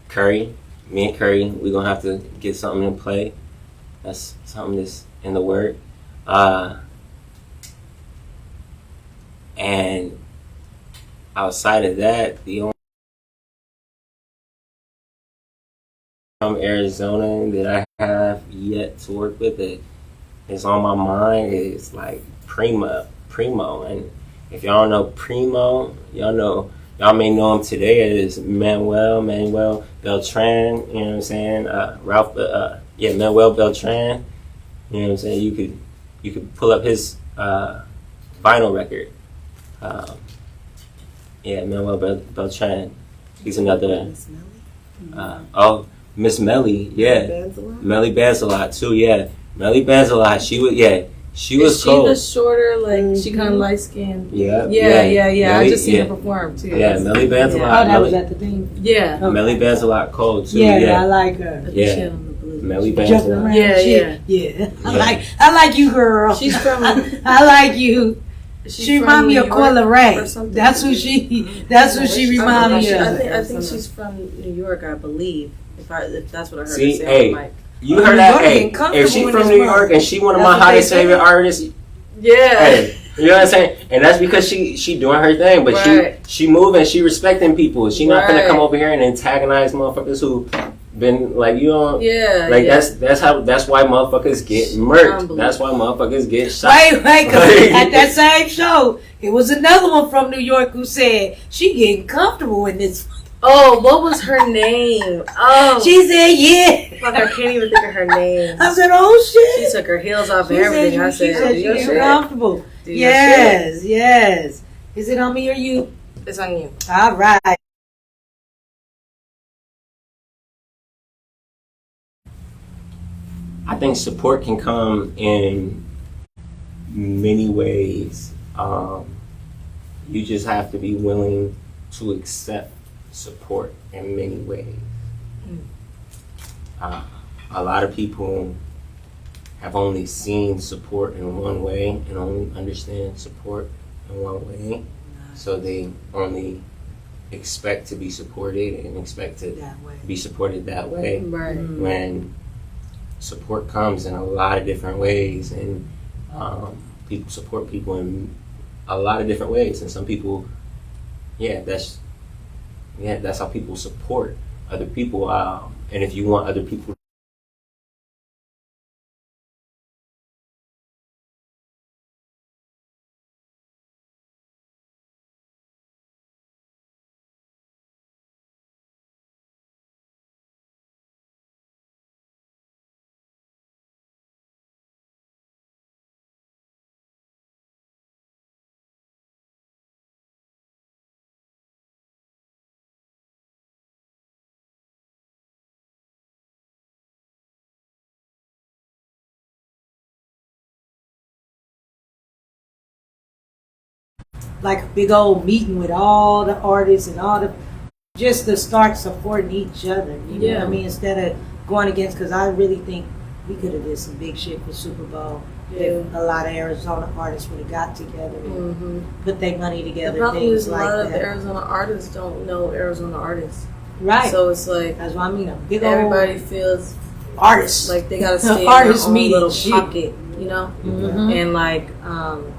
Curry, me and Curry, we're gonna have to get something in play. That's something that's in the word. And outside of that, the only from Arizona that I have yet to work with that is on my mind is like Primo. And if y'all don't know Primo, y'all may know him today as Manuel Beltran. You know what I'm saying? Manuel Beltran. You know what I'm saying? You could pull up his vinyl record. Manuel Beltran. He's another. Miss Melly, Melly Banzalot too, Melly Banzalot. She was cool. Is she the shorter, she kind of light skinned? Yeah. Melly, I just seen her perform too. Yeah, Melly Banzalot. Oh, that was at the thing. Yeah. Okay. Melly Banzalot cold too. Yeah, I like her. Yeah. Melly Banzalot. Yeah. I like you, girl. She's from. I like you. She remind me of Coyle Ray. That's who she remind me of. I think she's from New York, I believe. If that's what I heard her say. Hey, You heard New that? York Hey, getting comfortable if she in from this New month. York and she one of That's my what they hottest say. favorite artists, Yeah. hey, you know what I'm saying? And that's because she doing her thing, but Right. she moving, she respecting people. She not gonna Right. come over here and antagonize motherfuckers who been like you don't. Yeah. Like yeah. that's why motherfuckers get murked. Unbelievable. That's why motherfuckers get shot. Wait, because at that same show, it was another one from New York who said she getting comfortable in this. Oh, what was her name? Oh, She said, yeah. fuck, I can't even think of her name. I said, oh She shit. took her heels off She and everything. I she said, said do she your getting shit. comfortable. Do your Yes, yes. Is it on me or you? shit. It's on you. All right. I think support can come in many ways. You just have to be willing to accept support in many ways. A lot of people have only seen support in one way and only understand support in one way. So they only expect to be supported and expect to That way. be supported that way. Right. When support comes in a lot of different ways, and people support people in a lot of different ways, and some people, that's how people support other people. And if you want other people, Like a big old meeting with all the artists and all the, just to start supporting each other. You know what I mean? Instead of going against, because I really think we could have did some big shit for Super Bowl. If a lot of Arizona artists would have got together and put their money The together, problem things is a like lot of the that. Arizona artists don't know Arizona artists. Right. So it's like That's what I mean. A big everybody old feels artist. like they gotta stay in their Artist own meeting little shit. pocket, you know? Mhm. And like, oh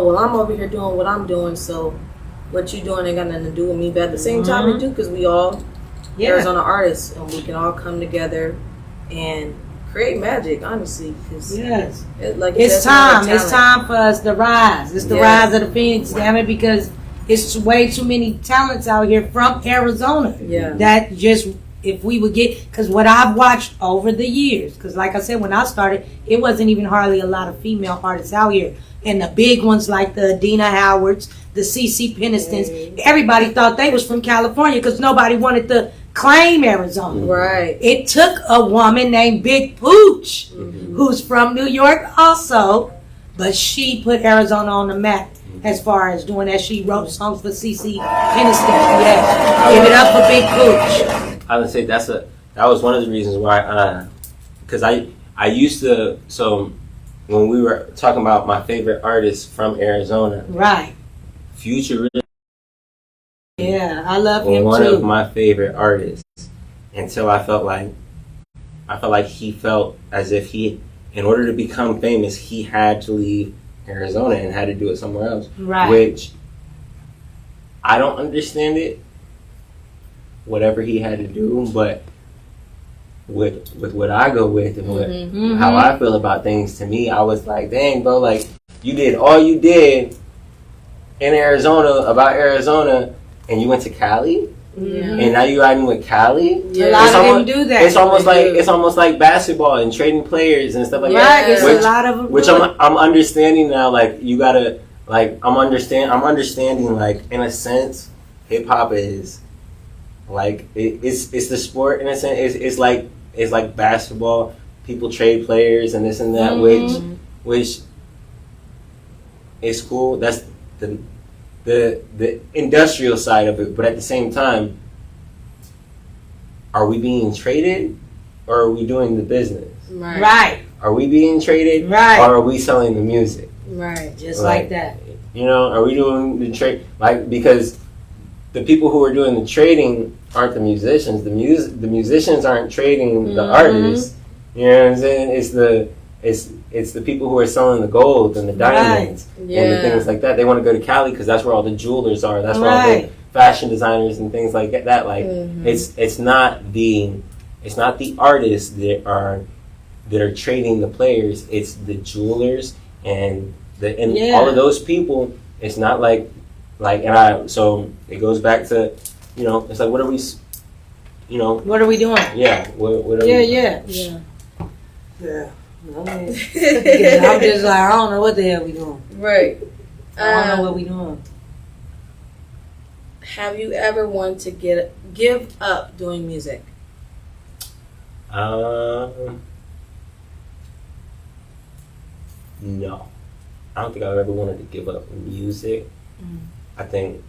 well, I'm over here doing what I'm doing, so what you doing ain't got nothing to do with me. But at the same time, it do, because we all Arizona artists, and we can all come together and create magic. Honestly, because Yes. like It's time. It's time for us to rise. It's the Yeah. rise of the Phoenix, damn it, because it's way too many talents out here from Arizona. Yeah. That just, if we would get, because what I've watched over the years, because like I said, when I started, it wasn't even hardly a lot of female artists out here. And the big ones like the Adina Howards, the CeCe Penistons, everybody thought they was from California because nobody wanted to claim Arizona. Right. It took a woman named Big Pooch, who's from New York also, but she put Arizona on the map as far as doing that. She wrote songs for CeCe Peniston. Yeah. Give it up for Big Pooch. I would say that was one of the reasons why, because I used to, so when we were talking about my favorite artists from Arizona, Right. Future Yeah, I love was him one too. of my favorite artists until I felt like he felt as if he, in order to become famous, he had to leave Arizona and had to do it somewhere else. Right. Which I don't understand it, whatever he had to do, but with what I go with and what Mm-hmm. how I feel about things, to me, I was like, dang, bro, like, you did all you did in Arizona about Arizona, and you went to Cali, and now you're riding with Cali. Yeah. A lot It's of them almost- do that. It's almost like basketball and trading players and stuff like Right, that. it's a lot of them. Which do it. I'm understanding now. Like, you gotta, like, I'm understanding. Like, in a sense, hip hop is like it's the sport in a sense. It's like basketball. People trade players and this and that, Mm-hmm. which is cool. That's the industrial side of it. But at the same time, are we being traded, or are we doing the business? Right. Right, Are we being traded, Right. or are we selling the music? Right. just like Right. that. You know, are we doing the trade? Like, because the people who are doing the trading aren't the musicians. The musicians aren't trading the artists. You know what I'm saying? It's the people who are selling the gold and the diamonds and the things like that. They want to go to Cali because that's where all the jewelers are. That's where all the fashion designers and things like that. Like it's not the artists that are trading the players. It's the jewelers and all of those people. It's not like so it goes back to, it's like, what are we, what are we doing? Yeah. What are we Yeah. I'm just like, I don't know what the hell we doing. Right. I don't know what we doing. Have you ever wanted to give up doing music? No. I don't think I've ever wanted to give up music. I think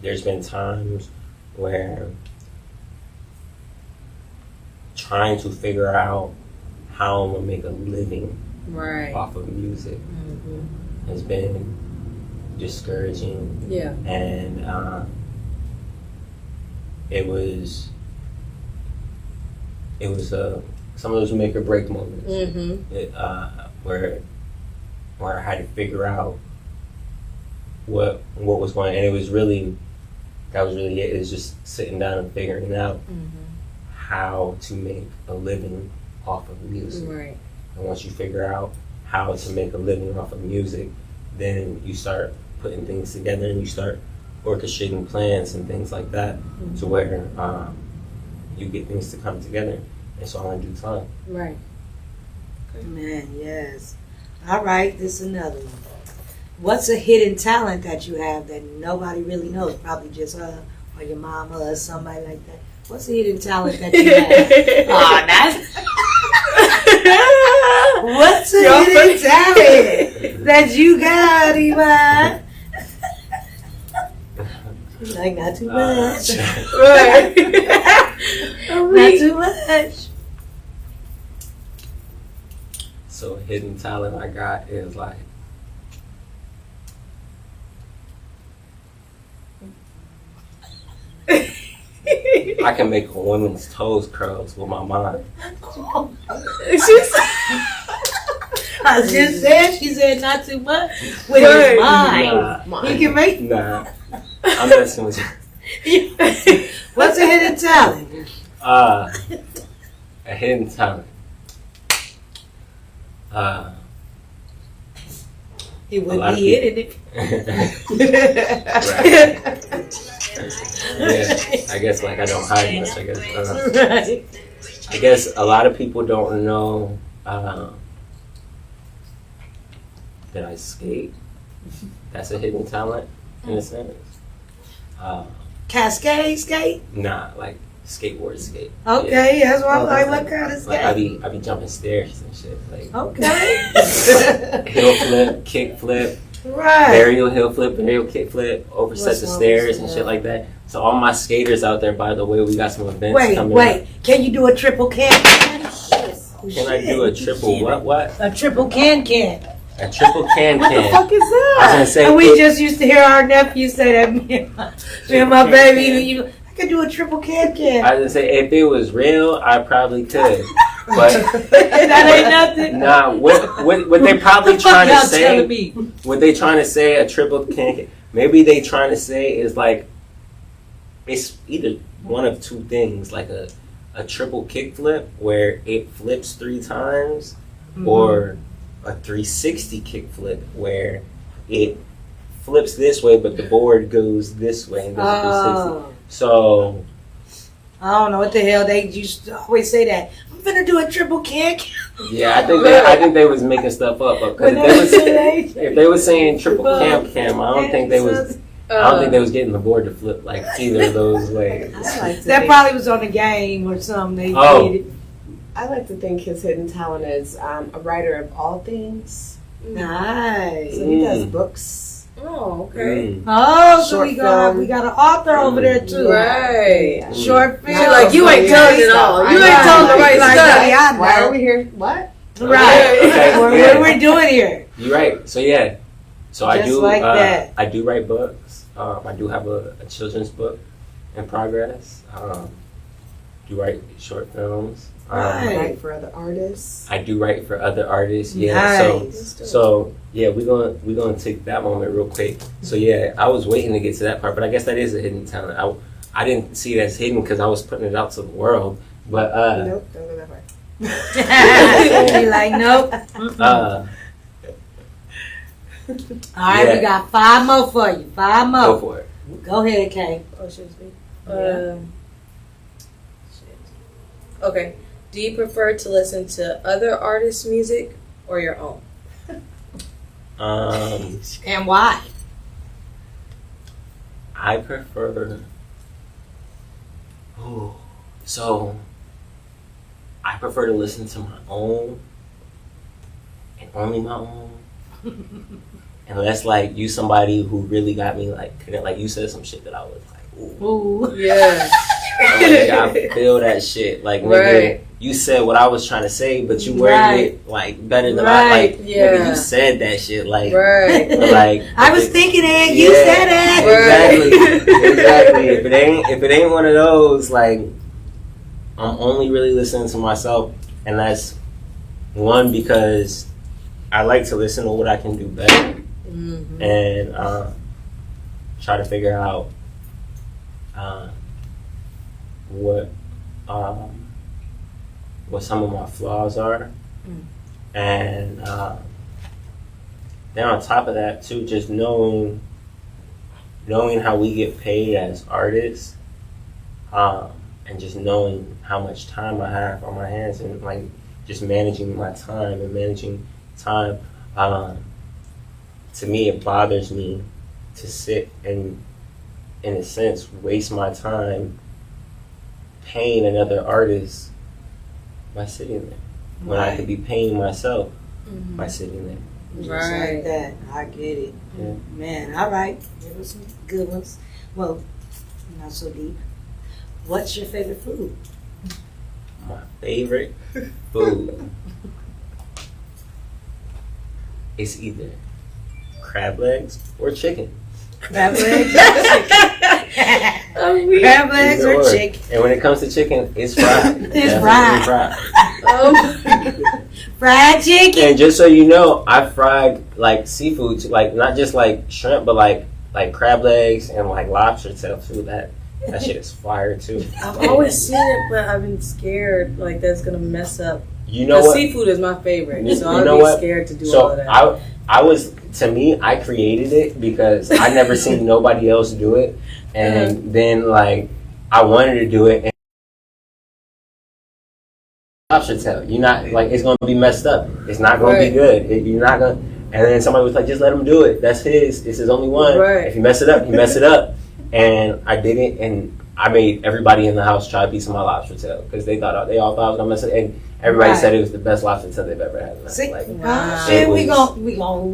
there's been times where trying to figure out how I'm going to make a living off of music has been discouraging. Yeah. And it was some of those make or break moments where I had to figure out what was going on. And that was really it. It was just sitting down and figuring out how to make a living off of music. Right. And once you figure out how to make a living off of music, then you start putting things together and you start orchestrating plans and things like that to where you get things to come together. It's all in due time. Right. Man, yes. All right, this is another one. What's a hidden talent that you have that nobody really knows? Probably just her or your mama or somebody like that. What's a hidden talent that you have? Oh, that's... What's a hidden talent that you got, Iman? Like, not too much. Right. Not too much. So a hidden talent I got is like I can make a woman's toes curls with my mind. I just said, she said not too much with his mind. He can make. Nah, I'm messing with you. What's a hidden talent? A hidden talent. It would be hidden. Yeah, I guess like I don't hide much. Right. I guess a lot of people don't know that I skate. That's a hidden talent in a sense. Cascade skate? Nah, like skateboard skate. Okay, that's why I'm like, what kind of skate? Like I be jumping stairs and shit. Like okay. hill flip, kick flip, Right. burial hill flip, burial kick flip, overset the stairs and shit like that. So all my skaters out there, by the way, we got some events coming up. Can you do a triple can? Can I do a triple what? A triple can. A triple can. What the fuck is that? I was gonna say, and we just used to hear our nephew say that. Me and my baby, I could do a triple can. I was gonna say, if it was real, I probably could. But that ain't nothing. Nah, what they probably trying to say? What they trying to say? A triple can? Maybe they trying to say is like it's either one of two things, like a triple kick flip where it flips 3 times, or a 360 kick flip where it flips this way, but the board goes this way and goes 360. So I don't know what the hell they used to always say that. I'm gonna do a triple can. Yeah, I think they was making stuff up. If they was saying triple cam, I don't think they was getting the board to flip like either of those ways. That probably was on the game or something. I like to think his hidden talent is a writer of all things. Nice. So he does books. Oh, okay. Oh, so we got an author over there too. Right. Short film. You're like, you ain't telling it all. You ain't telling the right stuff. Why are we here? What? Right. What are we doing here? You're right. So yeah. So I Just do like that. I do write books. I do have a children's book in progress. Do write short films. Right. Write for other artists. I do write for other artists. Yeah. Nice. So yeah, we're gonna take that moment real quick. So yeah, I was waiting to get to that part, but I guess that is a hidden talent. I didn't see it as hidden because I was putting it out to the world. But Nope, don't go that far. Be like, nope. uh, All right, Yeah. we got 5 more for you. 5 go more. for it. Go ahead, Kay. Oh, should it be? Yeah. Shit. Okay. Do you prefer to listen to other artists' music or your own? And why? I prefer. Ooh, so I prefer to listen to my own and only my own. Unless like you somebody who really got me like you said some shit that I was like, ooh. Ooh. Yeah. Like, I feel that shit. Like nigga, Right. you said what I was trying to say, but you worded Right. it like better than Right. I like Yeah. nigga, you said that shit like Right. like I was thinking it. You Yeah. said it. Right. Exactly. If it ain't one of those, like I'm only really listening to myself, and that's one because I like to listen to what I can do better Mm-hmm. and try to figure out what some of my flaws are, and then on top of that too, just knowing how we get paid as artists, and just knowing how much time I have on my hands, and like just managing my time and managing time. To me, it bothers me to sit and, in a sense, waste my time paying another artist by sitting there when I could be paying myself by sitting there. Just Right. like that. I get it. Yeah. Man, all right. There were some good ones. Well, not so deep. What's your favorite food? My favorite food is either crab legs or chicken. Crab legs or chicken? Crab legs Either or or. chicken? And when it comes to chicken, it's fried. It's Definitely fried. Fried chicken? And just so you know, I fried like seafood, like not just like shrimp, but like crab legs and like lobster tail too. That shit is fire too. I've always seen it, but I've been scared like that's gonna mess up. You know The what? seafood is my favorite, You so I'd know be what? scared to do all So of that. I was, to me, I created it because I never seen nobody else do it, and then like I wanted to do it. And lobster tail, you're not like it's gonna be messed up. It's not gonna Right. be good. You're not gonna. And then somebody was like, "Just let him do it. That's his. It's his only one. Right. If you mess it up, you mess it up." And I did it, and I made everybody in the house try a piece of my lobster tail because they all thought I was gonna mess it. And everybody Right. said it was the best lobster tail they've ever had. See? Like, Wow. Shit, It we was-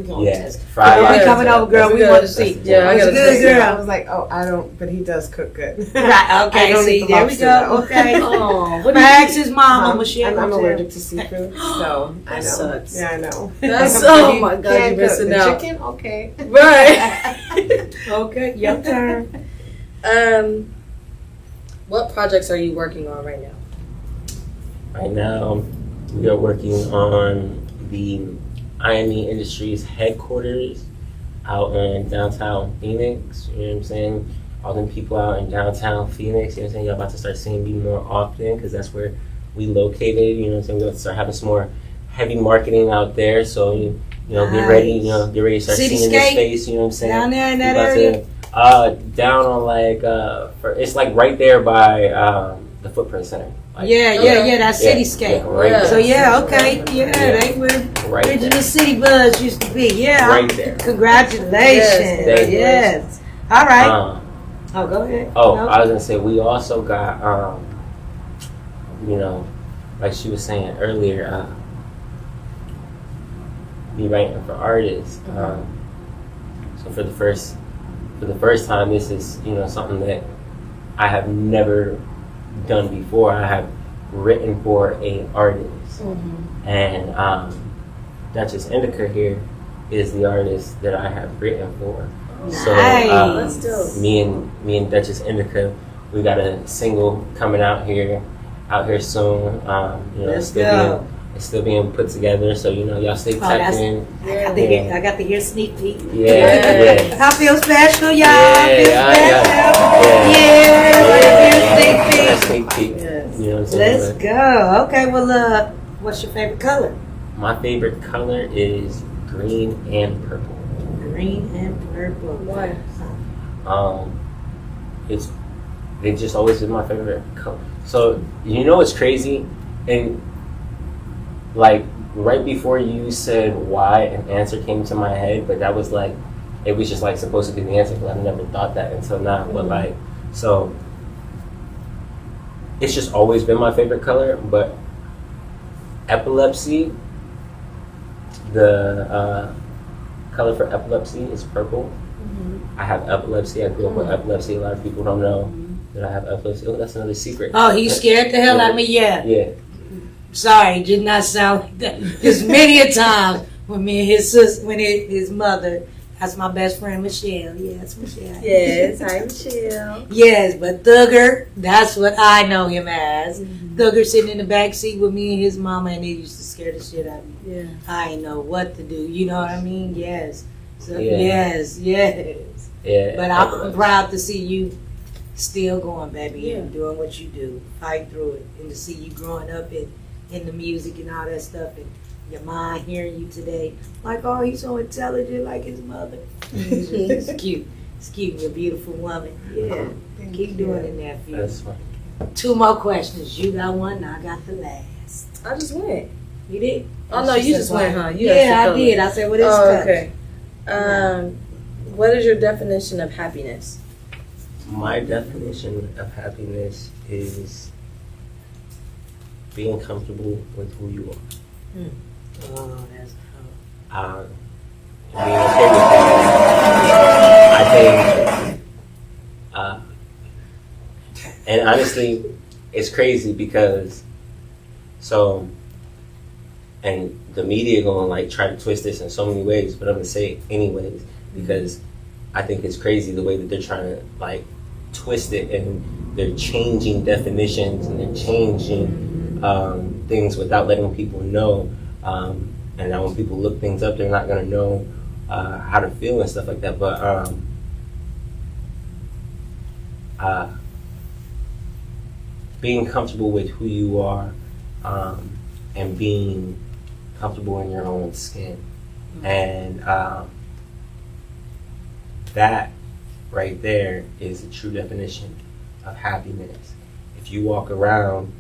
gon' yeah, test. fried We lobster coming tail. over, girl. We That's want to good. see. Yeah, I It's gotta good, taste girl. it. I was like, oh, I don't, but he does cook good. Right, I okay, don't see, eat the there we lobster, go. though. Okay. Oh, what I do you asked his mama, was she I'm able to? allergic to seafood, so I know. That sucks. Yeah, I know. That's But oh you my god, can't you're cook missing the out. chicken, okay. Right. Okay, your turn. What projects are you working on right now? Right now, we are working on the IME Industries headquarters out in downtown Phoenix. You know what I'm saying? All them people out in downtown Phoenix, you know what I'm saying? Y'all about to start seeing me more often because that's where we located. You know what I'm saying? We're going to start having some more heavy marketing out there. So, you know, get ready, get ready to start seeing this Cityscape? space. You know what I'm saying? Down there in We that about area? to, down on like, it's like right there by the Footprint Center. Like, Yeah, that yeah, cityscape. right Yeah. there. So yeah, okay, yeah, Yeah. they were Right original there. City Buzz used to be. Yeah, Right there. Congratulations. Yes, thank you. Yes. All right. Um, Go ahead. Oh, No? I was gonna say we also got, you know, like she was saying earlier, be writing for artists. So for the first time, this is something that I have never done before. I have written for an artist, and Duchess Indica here is the artist that I have written for. So Nice. That's dope. me and Duchess Indica, we got a single coming out here soon. Let's go. It's still being put together, so y'all stay tapped that's- in. I got to hear sneak peek. Yeah. I feel special, y'all. Yeah, I feel yeah. special. Sneak peek. Yes. You know what I'm saying? Let's go. Okay, well, what's your favorite color? My favorite color is green and purple. Green and purple. Why? They've just always been my favorite color. So what's crazy, and like right before you said why, an answer came to my head, but that was like it was just like supposed to be the answer because I never thought that until now. But like so, it's just always been my favorite color. But epilepsy, the color for epilepsy is purple. I have epilepsy. I grew up with epilepsy. A lot of people don't know that I have epilepsy. Oh, that's another secret. Oh, he scared the hell out of me. Yeah. Yeah. Sorry, did not sound like that. Because many a time when me and his sister, his mother, that's my best friend Michelle. Yes, Michelle. Yes, hi Michelle. Yes, but Thugger, that's what I know him as. Thugger sitting in the back seat with me and his mama, and they used to scare the shit out of me. Yeah. I didn't know what to do. You know what I mean? Yes. So Yeah. yes. Yeah. But I'm proud to see you still going, baby, and Yeah. doing what you do, fight through it, and to see you growing up in the music and all that stuff, and your mind hearing you today, like, oh, he's so intelligent like his mother. It's cute. It's cute. You're a beautiful woman. Yeah. Keep doing it, nephew. That's fine. 2 more questions. You got one, I got the last. I just went. You did? Oh no, She you said just why. went, huh? You Yeah, asked the I color. did. I said, what is Oh, color? okay. What is your definition of happiness? My definition of happiness is being comfortable with who you are. Oh, that's Being okay with that. I think, and honestly, it's crazy because, and the media gonna like try to twist this in so many ways, but I'm gonna say it anyways because I think it's crazy the way that they're trying to like twist it, and they're changing definitions and they're changing things without letting people know. And now when people look things up, they're not gonna know how to feel and stuff like that. But being comfortable with who you are, and being comfortable in your own skin, and that right there is the true definition of happiness. If you walk around,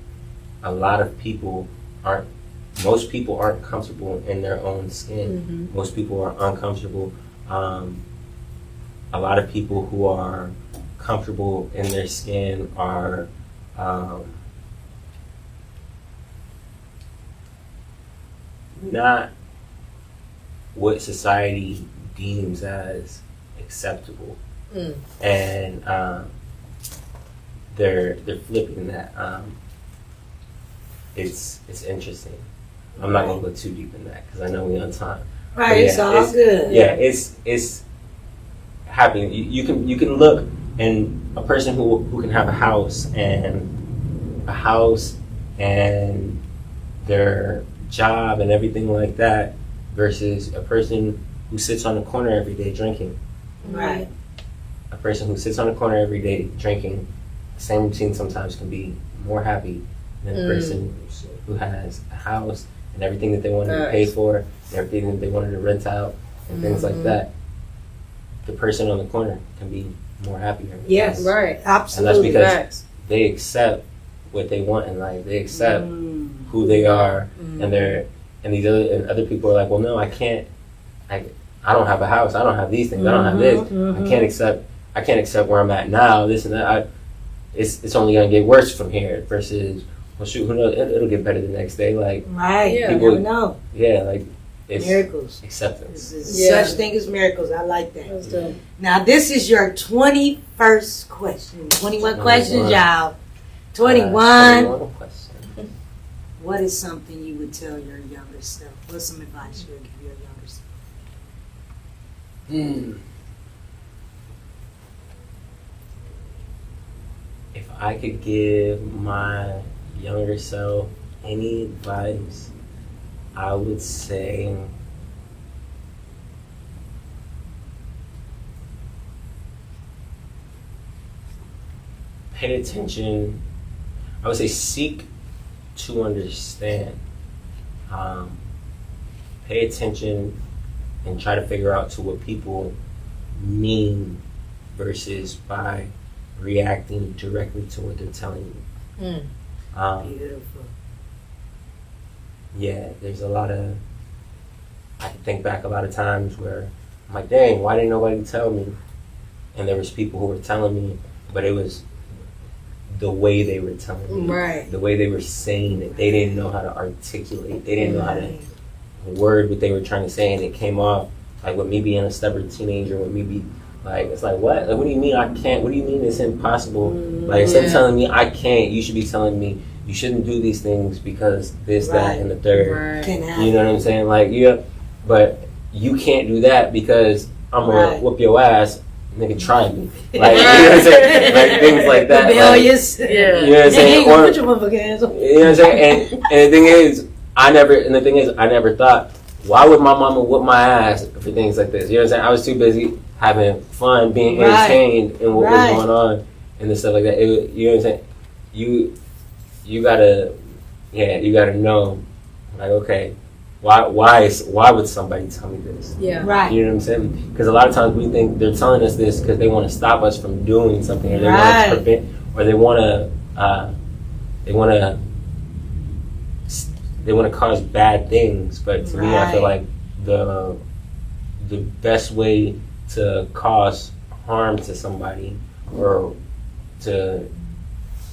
most people aren't comfortable in their own skin. Most people are uncomfortable. A lot of people who are comfortable in their skin are not what society deems as acceptable, and they're flipping that. It's interesting. I'm not gonna go too deep in that because I know we're on time. right. But It's all good. Yeah, it's happening. You can look, and a person who can have a house and their job and everything like that versus a person who sits on the corner every day drinking. Right. A person who sits on the corner every day drinking, the same routine sometimes can be more happy than a person who has a house and everything that they wanted to pay for, and everything that they wanted to rent out, and things like that. The person on the corner can be more happier. Yes. Right. Absolutely. because Facts. They accept what they want in life. They accept who they are, and these other people are like, well, no, I can't. I don't have a house. I don't have these things. I don't have this. I can't accept where I'm at now. This and that. It's only gonna get worse from here. Versus, well, shoot, who knows? It'll get better the next day. Like, Right. Yeah. You never know. yeah, like it's Miracles. acceptance. There's Yeah. such thing as miracles. I like that. That's dope. Now, this is your 21st question. 21 questions, 21. y'all. 21. 21 question. What is something you would tell your younger self? What's some advice you would give your younger self? If I could give my younger self any advice, I would say pay attention. I would say seek to understand. Pay attention and try to figure out to what people mean versus by reacting directly to what they're telling you. Beautiful. Yeah, there's a lot of, I can think back a lot of times where I'm like, dang, why didn't nobody tell me? And there was people who were telling me, but it was the way they were telling me. Right. The way they were saying it. They didn't know how to articulate. They didn't know how to word what they were trying to say, and it came off like with me being a stubborn teenager, with me be like, it's like, what? Like, what do you mean I can't? What do you mean it's impossible? Like, instead of telling me I can't, you should be telling me you shouldn't do these things because this, that, and the third. You know what I'm saying? Like, yeah, but you can't do that because I'm gonna whoop your ass. Nigga, try me. Like, you know what I'm saying? Like, things like that. Rebellious. Like, you know what I'm saying? Or, Put your motherfucking hands up. you know what I'm saying? And the thing is, I never thought, why would my mama whoop my ass for things like this? You know what I'm saying? I was too busy having fun, being entertained in what was going on and the stuff like that. You know what I'm saying? You gotta know, like, okay, why would somebody tell me this? Yeah. Right. You know what I'm saying? Because a lot of times we think they're telling us this because they want to stop us from doing something, or they want to prevent, or they want to cause bad things. But to me, I feel like the best way to cause harm to somebody or to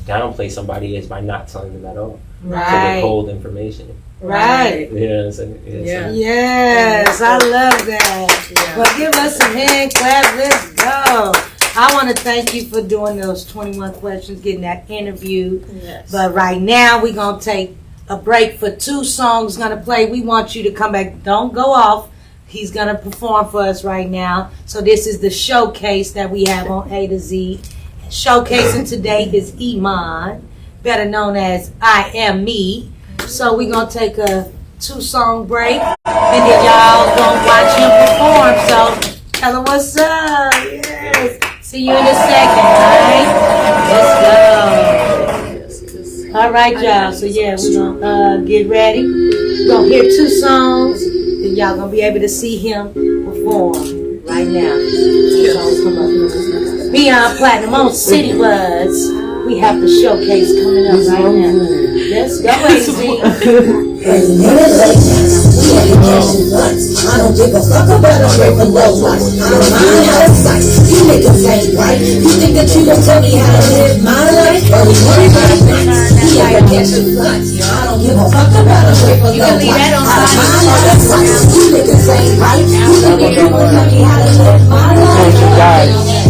downplay somebody is by not telling them at all. To withhold information. Right. You know what I'm saying? Yeah. Yes, I love that. Yeah. Well, give us some hand claps. Let's go. I want to thank you for doing those 21 questions, getting that interview. Yes. But right now, we're going to take a break for 2 songs going to play. We want you to come back. Don't go off. He's going to perform for us right now. So this is the showcase that we have on A to Z. Showcasing today is Iman, better known as I Am Me. So we're going to take a 2-song break, and then y'all going to watch him perform. So tell him what's up. Yes. See you in a second, all right? Let's go. All right, y'all. So yeah, we're going to get ready. We're going to hear 2 songs, and y'all going to be able to see him perform right now. Beyond Platinum on City Buzz. We have the showcase coming up right now. Let's go, AZ. I don't give a fuck about a break of low life. I don't mind out of sight. You niggas ain't right. You think that you gon' tell me how to live my life? Or we worry about things. We ain't catching flights. I don't give a fuck about a break of low life. I don't mind out of sight. You niggas ain't right. You think that you gon' tell me how to live my life?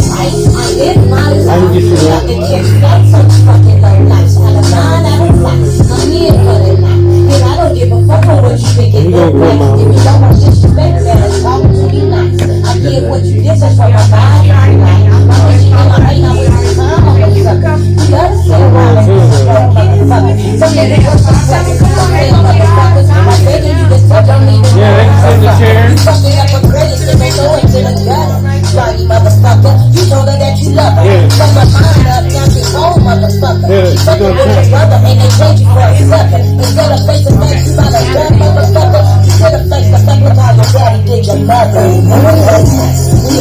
I live my life. I can catch flights on fucking low life. I don't mind out of sight. I'm here for the night. And I don't give a fuck on what you think it look like. If you don't want disrespect, better talk to me nice. I did what you did just for my body. My bitch, you know I ain't not wasting time on your sucker. You gotta sit around and motherfucker. So let it go for a second. Come on, hey, motherfuckers. I'm begging you to touch on me. Yeah, they can sit in the chair. You fucking up a credit, then they go into the gutter. Sorry, motherfucker. You told her that you love her. From my mind up, now she's home, motherfucker. She fucking with your brother, and they change you for a sucker. Instead of facing back, you about a dumb motherfucker. You should have faced the fact that your daddy did your mother. We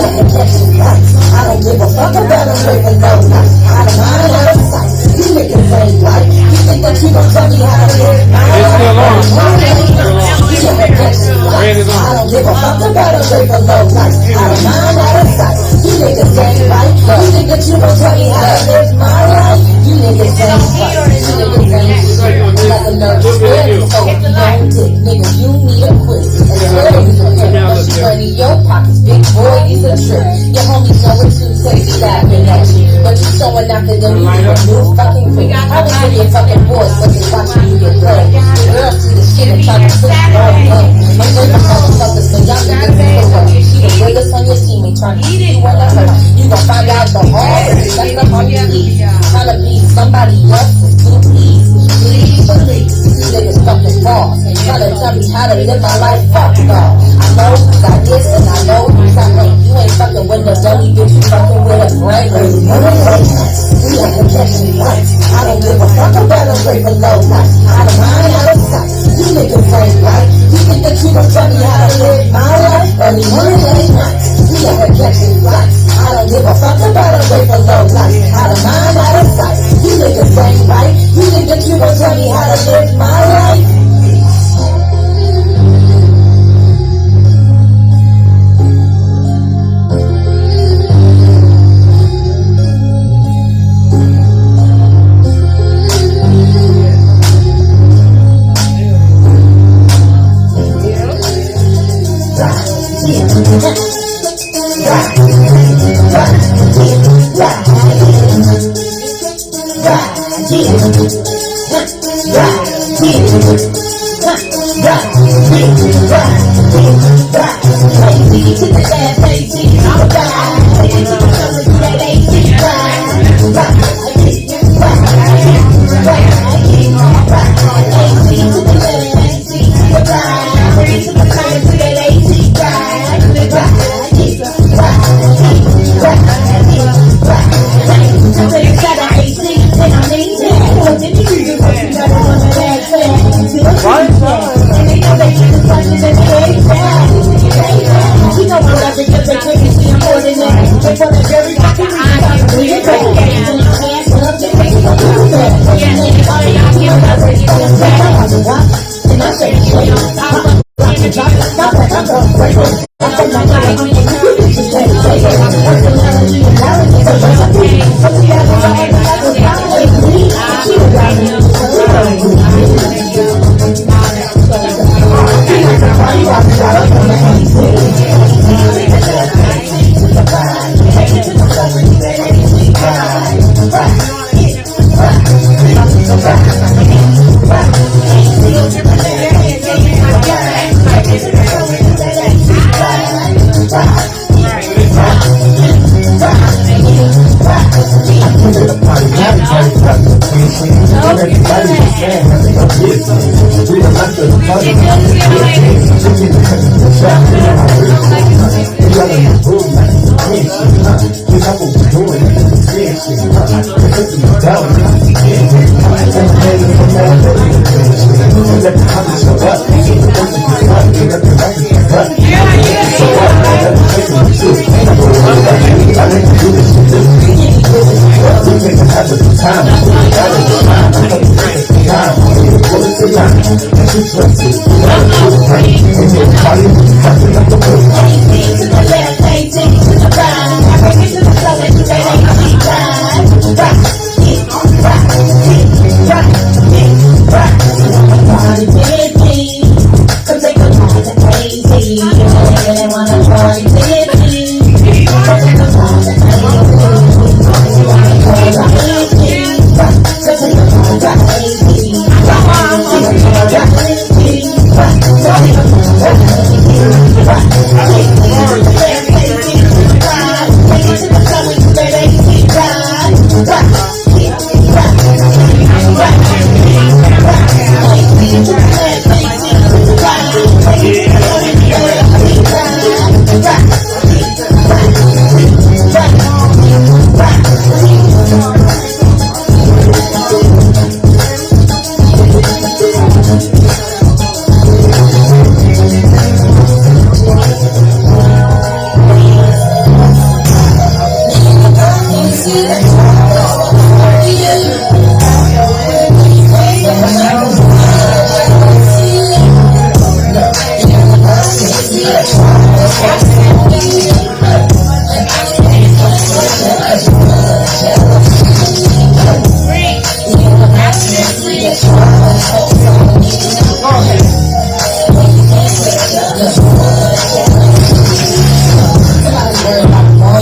have to catch you right. I don't give a fuck about a break of no life. I don't mind out of sight. You niggas ain't right. You think that you gon' tell me how to live my life? It's still on. We have to catch you right. I don't give a fuck about a break of no life. I don't mind out of sight. You niggas ain't right. You think that you gon' tell me how to live my life? You niggas ain't right. You niggas ain't shit. Like a nervous ready, so if you don't dick, nigga, you need a quit. And swear you a trip, but she money your pockets, big boy, is a trip. Your homie know we're too sexy laughing at you. But you showing out to them, you a new fucking freak. I was in your fucking voice, but they watching you get played. The girls see the shit and try to push it all up. I'm with the motherfuckers, so y'all can get me for her. She the greatest on your team, ain't trying to eat you under her. You gon' find out the hard way, that's up on your knees. Trying to be somebody else's blue please. Please believe, these niggas fucking false. Trying to tell me how to live my life, fuck no. I know you got this and I know you got that. You ain't fucking with the dummy bitch, you fucking with a brain. We have to catch me once. I don't give a fuck about a break below nights. Out of mind, out of sight. You niggas ain't right. You think that you gon' tell me how to live my life? Early morning, late nights. We have to catch me once. I don't give a fuck about a break below nights. Out of mind, out of sight. You niggas ain't right. You think that you gon' tell me how to live my life?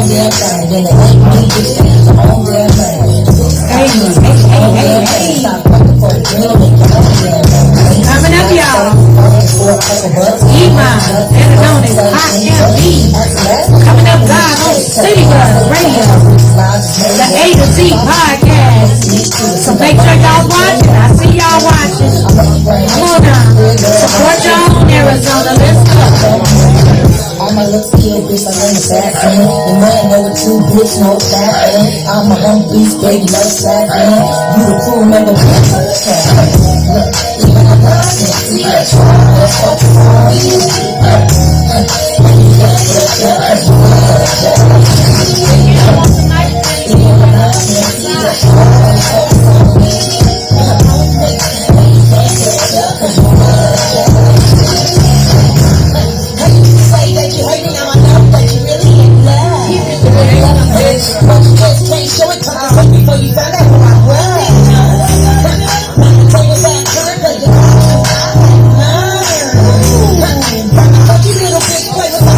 Yeah. then it ain't me, just stand your own damn lane. Hey. Stop fucking for the girl and your own damn lane. Coming up, y'all. Ema, better known as Hot MB. Coming up live on City Bus Radio, the A to Z podcast. So make sure y'all watching. I see y'all watching. Come on now. Support y'all in Arizona. Let's go. All my looks kill, bitch, I ain't assassin. You might know it too, bitch, no fapping. I'm a home beast, baby, no slapping. You the crew member, bitch, no slapping. Look, even I'm not see that let's fuck say that you hate me, now I know that you really in love. But you just can't show it, cause it's before you find out who I was. Tell you that turn, cause you fuck you little bitch, play with me,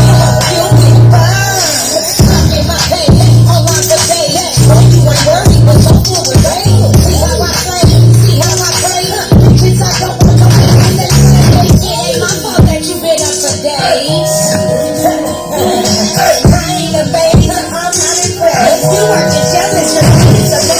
you'll get burned. In my pay, all on the day, you ain't worried, but so full with rain. See how I play, see how I play, bitch, I don't wanna come in and say, it ain't my fault that you been up for days. I ain't a baby, I'm not impressed. You working jealous, it's a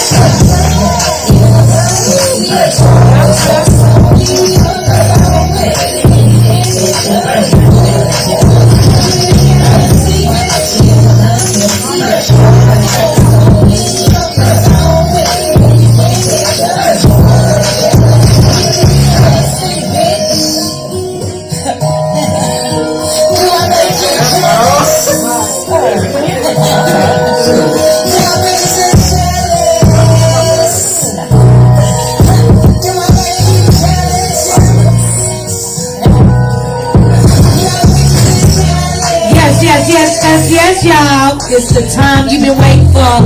Yes, y'all. It's the time you've been waiting for.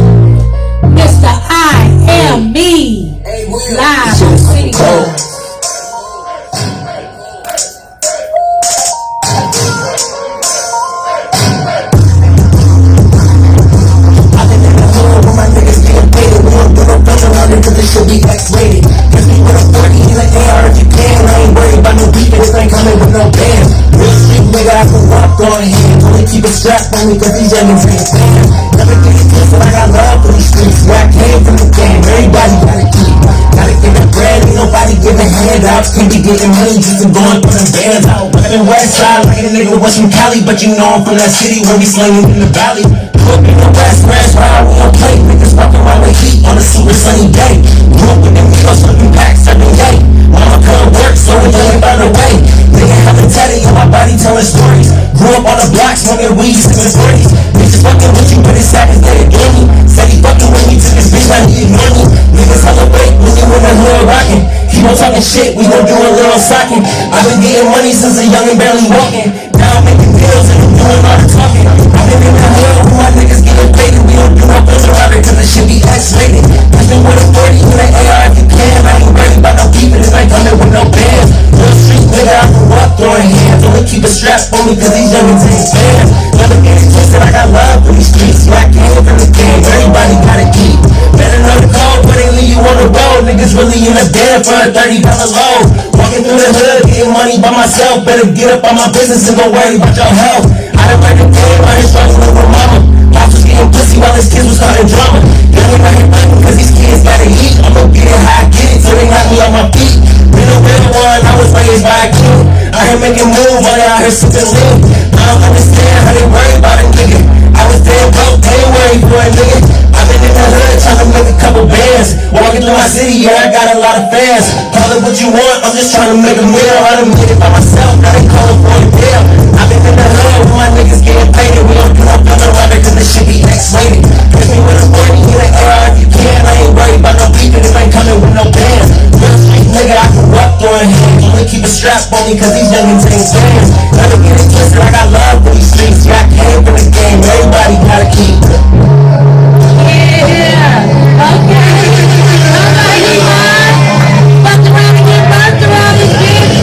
Mr. I Am Me. Live on City Bus. Keep a strap on me, cause these youngins ain't fans. Never get it twisted, I got love for these streets. Where I came from the game, everybody gotta keep. Gotta give it bread, ain't nobody giving handouts. Can't be getting money just to going for them bands out. Rapping West Side like a nigga was from Cali, but you know I'm from that city where we slinging in the valley. Grew up in the West, West, ride, we don't play. Niggas walking around with heat on a super sunny day. Grew up with them meals, flipping packs every day. Mama couldn't work, so we ain't by the way. Nigga have a tatty on my body telling stories. Grew up on the block, smoking weed, sipping 40s. Bitches fucking with you, but it's sad as they adore me. Said he fucking with me, took his bitch, now he ignore me. Niggas celebrate when you in the hood rockin'. Keep on talking shit, we gon' do a little socking. I've been getting money since a young and barely walking. Now I'm making pills and I'm doing all the talking. I've been in the hood with my niggas getting paid. We don't do no bills around it, cause the shit be X-rated. I've with a 40 in the AR if you can. I ain't worried about no beef, and it ain't coming with no bands. Real street nigga, I grew up throwing hands. Only keep a strap on me, cause these youngins ain't fans. Never get it twisted, I got love for these streets. Black came from the game, everybody gotta keep. Better know the code, but they leave you on the road. Niggas really in the bed for a $30 load. Walking through the hood, getting money by myself. Better get up on my business and don't worry about your health. I done learned the game, I ain't struggling with mama. Pops was getting pussy while his kids was starting drama. Young and I ain't nothing, cause these kids gotta eat. I'ma get it how I get it, so they knock me on my feet. Been a real one, I was raised by a king. I ain't making moves while y'all here sipping lean. I don't understand how they worry about a nigga. I was dead broke, they ain't worried for a nigga. I've been in the hood trying to make a couple bands. Walking through my city, yeah, I got a lot of fans. Call it what you want, I'm just trying to make a meal. I done made it by myself, now they callin' for a deal. I've been in the hood with my niggas getting paid. We don't do no bills around it, cause this shit be X-rated. Hit me with a 40 in the AR if you can. I ain't worried about no beef, and it ain't coming with no bands. Real street nigga, I grew up throwing hands. Only keep a strap on me, cause these youngins ain't fans. Never get it twisted, I got love for these streets. Yeah, I came from the game, everybody gotta keep. Yeah. Okay. Alrighty, fuck around and get burnt around this bitch.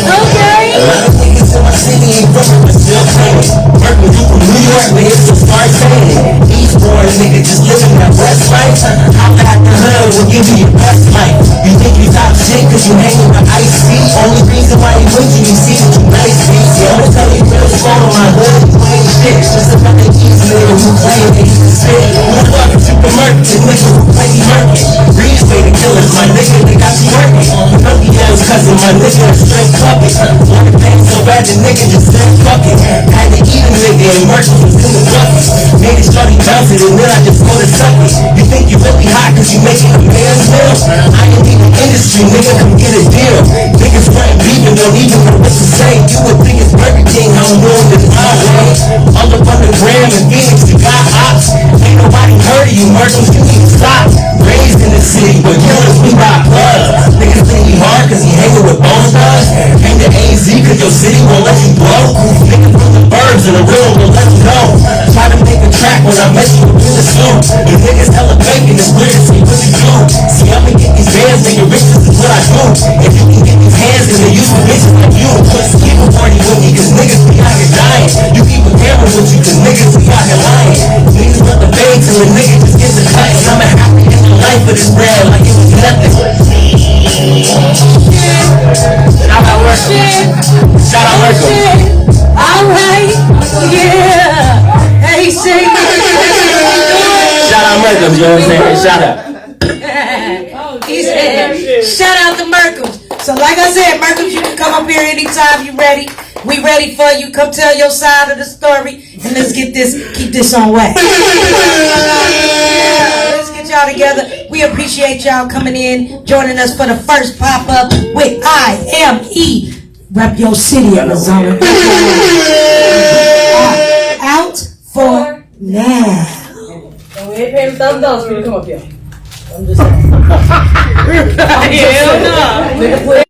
Okay. A lot of niggas in my city ain't from it, but still claim it. Work with you from New York, but it's just start saying it. Each boy a nigga just living that West life. I'm at the hood will give you your best life. You think you top shit cause you hanging with Ice-T? Only reason why you with you see that you nice, bitch. Yeah, I'ma tell you real phone on my hood, you ain't shit. Just another easy nigga who claim that he can spit. Motherfucker, super murky, the nigga who play me murky. Reach way to kill us, my nigga, they got you working. Funky ass cousin, my nigga, straight puppet. Wanna pain so bad, the nigga just said fuck it. Had to eat a nigga and merch was in the bucket. Made it shorty bounce it and then I just go to suck it. You think you really hot cause you making a man's meal? I ain't even industry, nigga, come get a deal. Niggas front beefing, don't even know what to say. You would think it's Burger King, how I'm doing this my way. All up on the gram in Phoenix, you got ops. Ain't nobody heard of you, Merchants, you need to stop. Raised in the city, but killers, we got blood. Niggas think he hard cause he hanging with Bone Thugs. Hang to AZ cause your city won't let you blow. Niggas from the burbs and the real will let you know. Try to make a track when I met you in the zoo. You niggas hella bacon, it's weird to see what you do. See, I'ma get these bands, nigga, riches is what I do. If you can get these hands, then they use for bitches like you. Keep a party with me cause niggas be out here dying. You keep a camera with you cause niggas be out here lying. Niggas want the bag till the nigga just gets a cut. And I'ma have to end the life of this bread like it was nothing. Shout out Merkle. Shout out Merkle. Alright, yeah. Hey, say. Shout out Merkle, you know what I'm saying? Shout out. He said, shout out to Merkle. So like I said, Merkle, you can come up here anytime you ready. We ready for you. Come tell your side of the story. And let's get this, keep this on wax. Let's get y'all together. We appreciate y'all coming in, joining us for the first pop-up with IME. Rep your city, Arizona. Out for now. And we ain't paying thumbs down for you to come up here. I'm just saying. Hell no.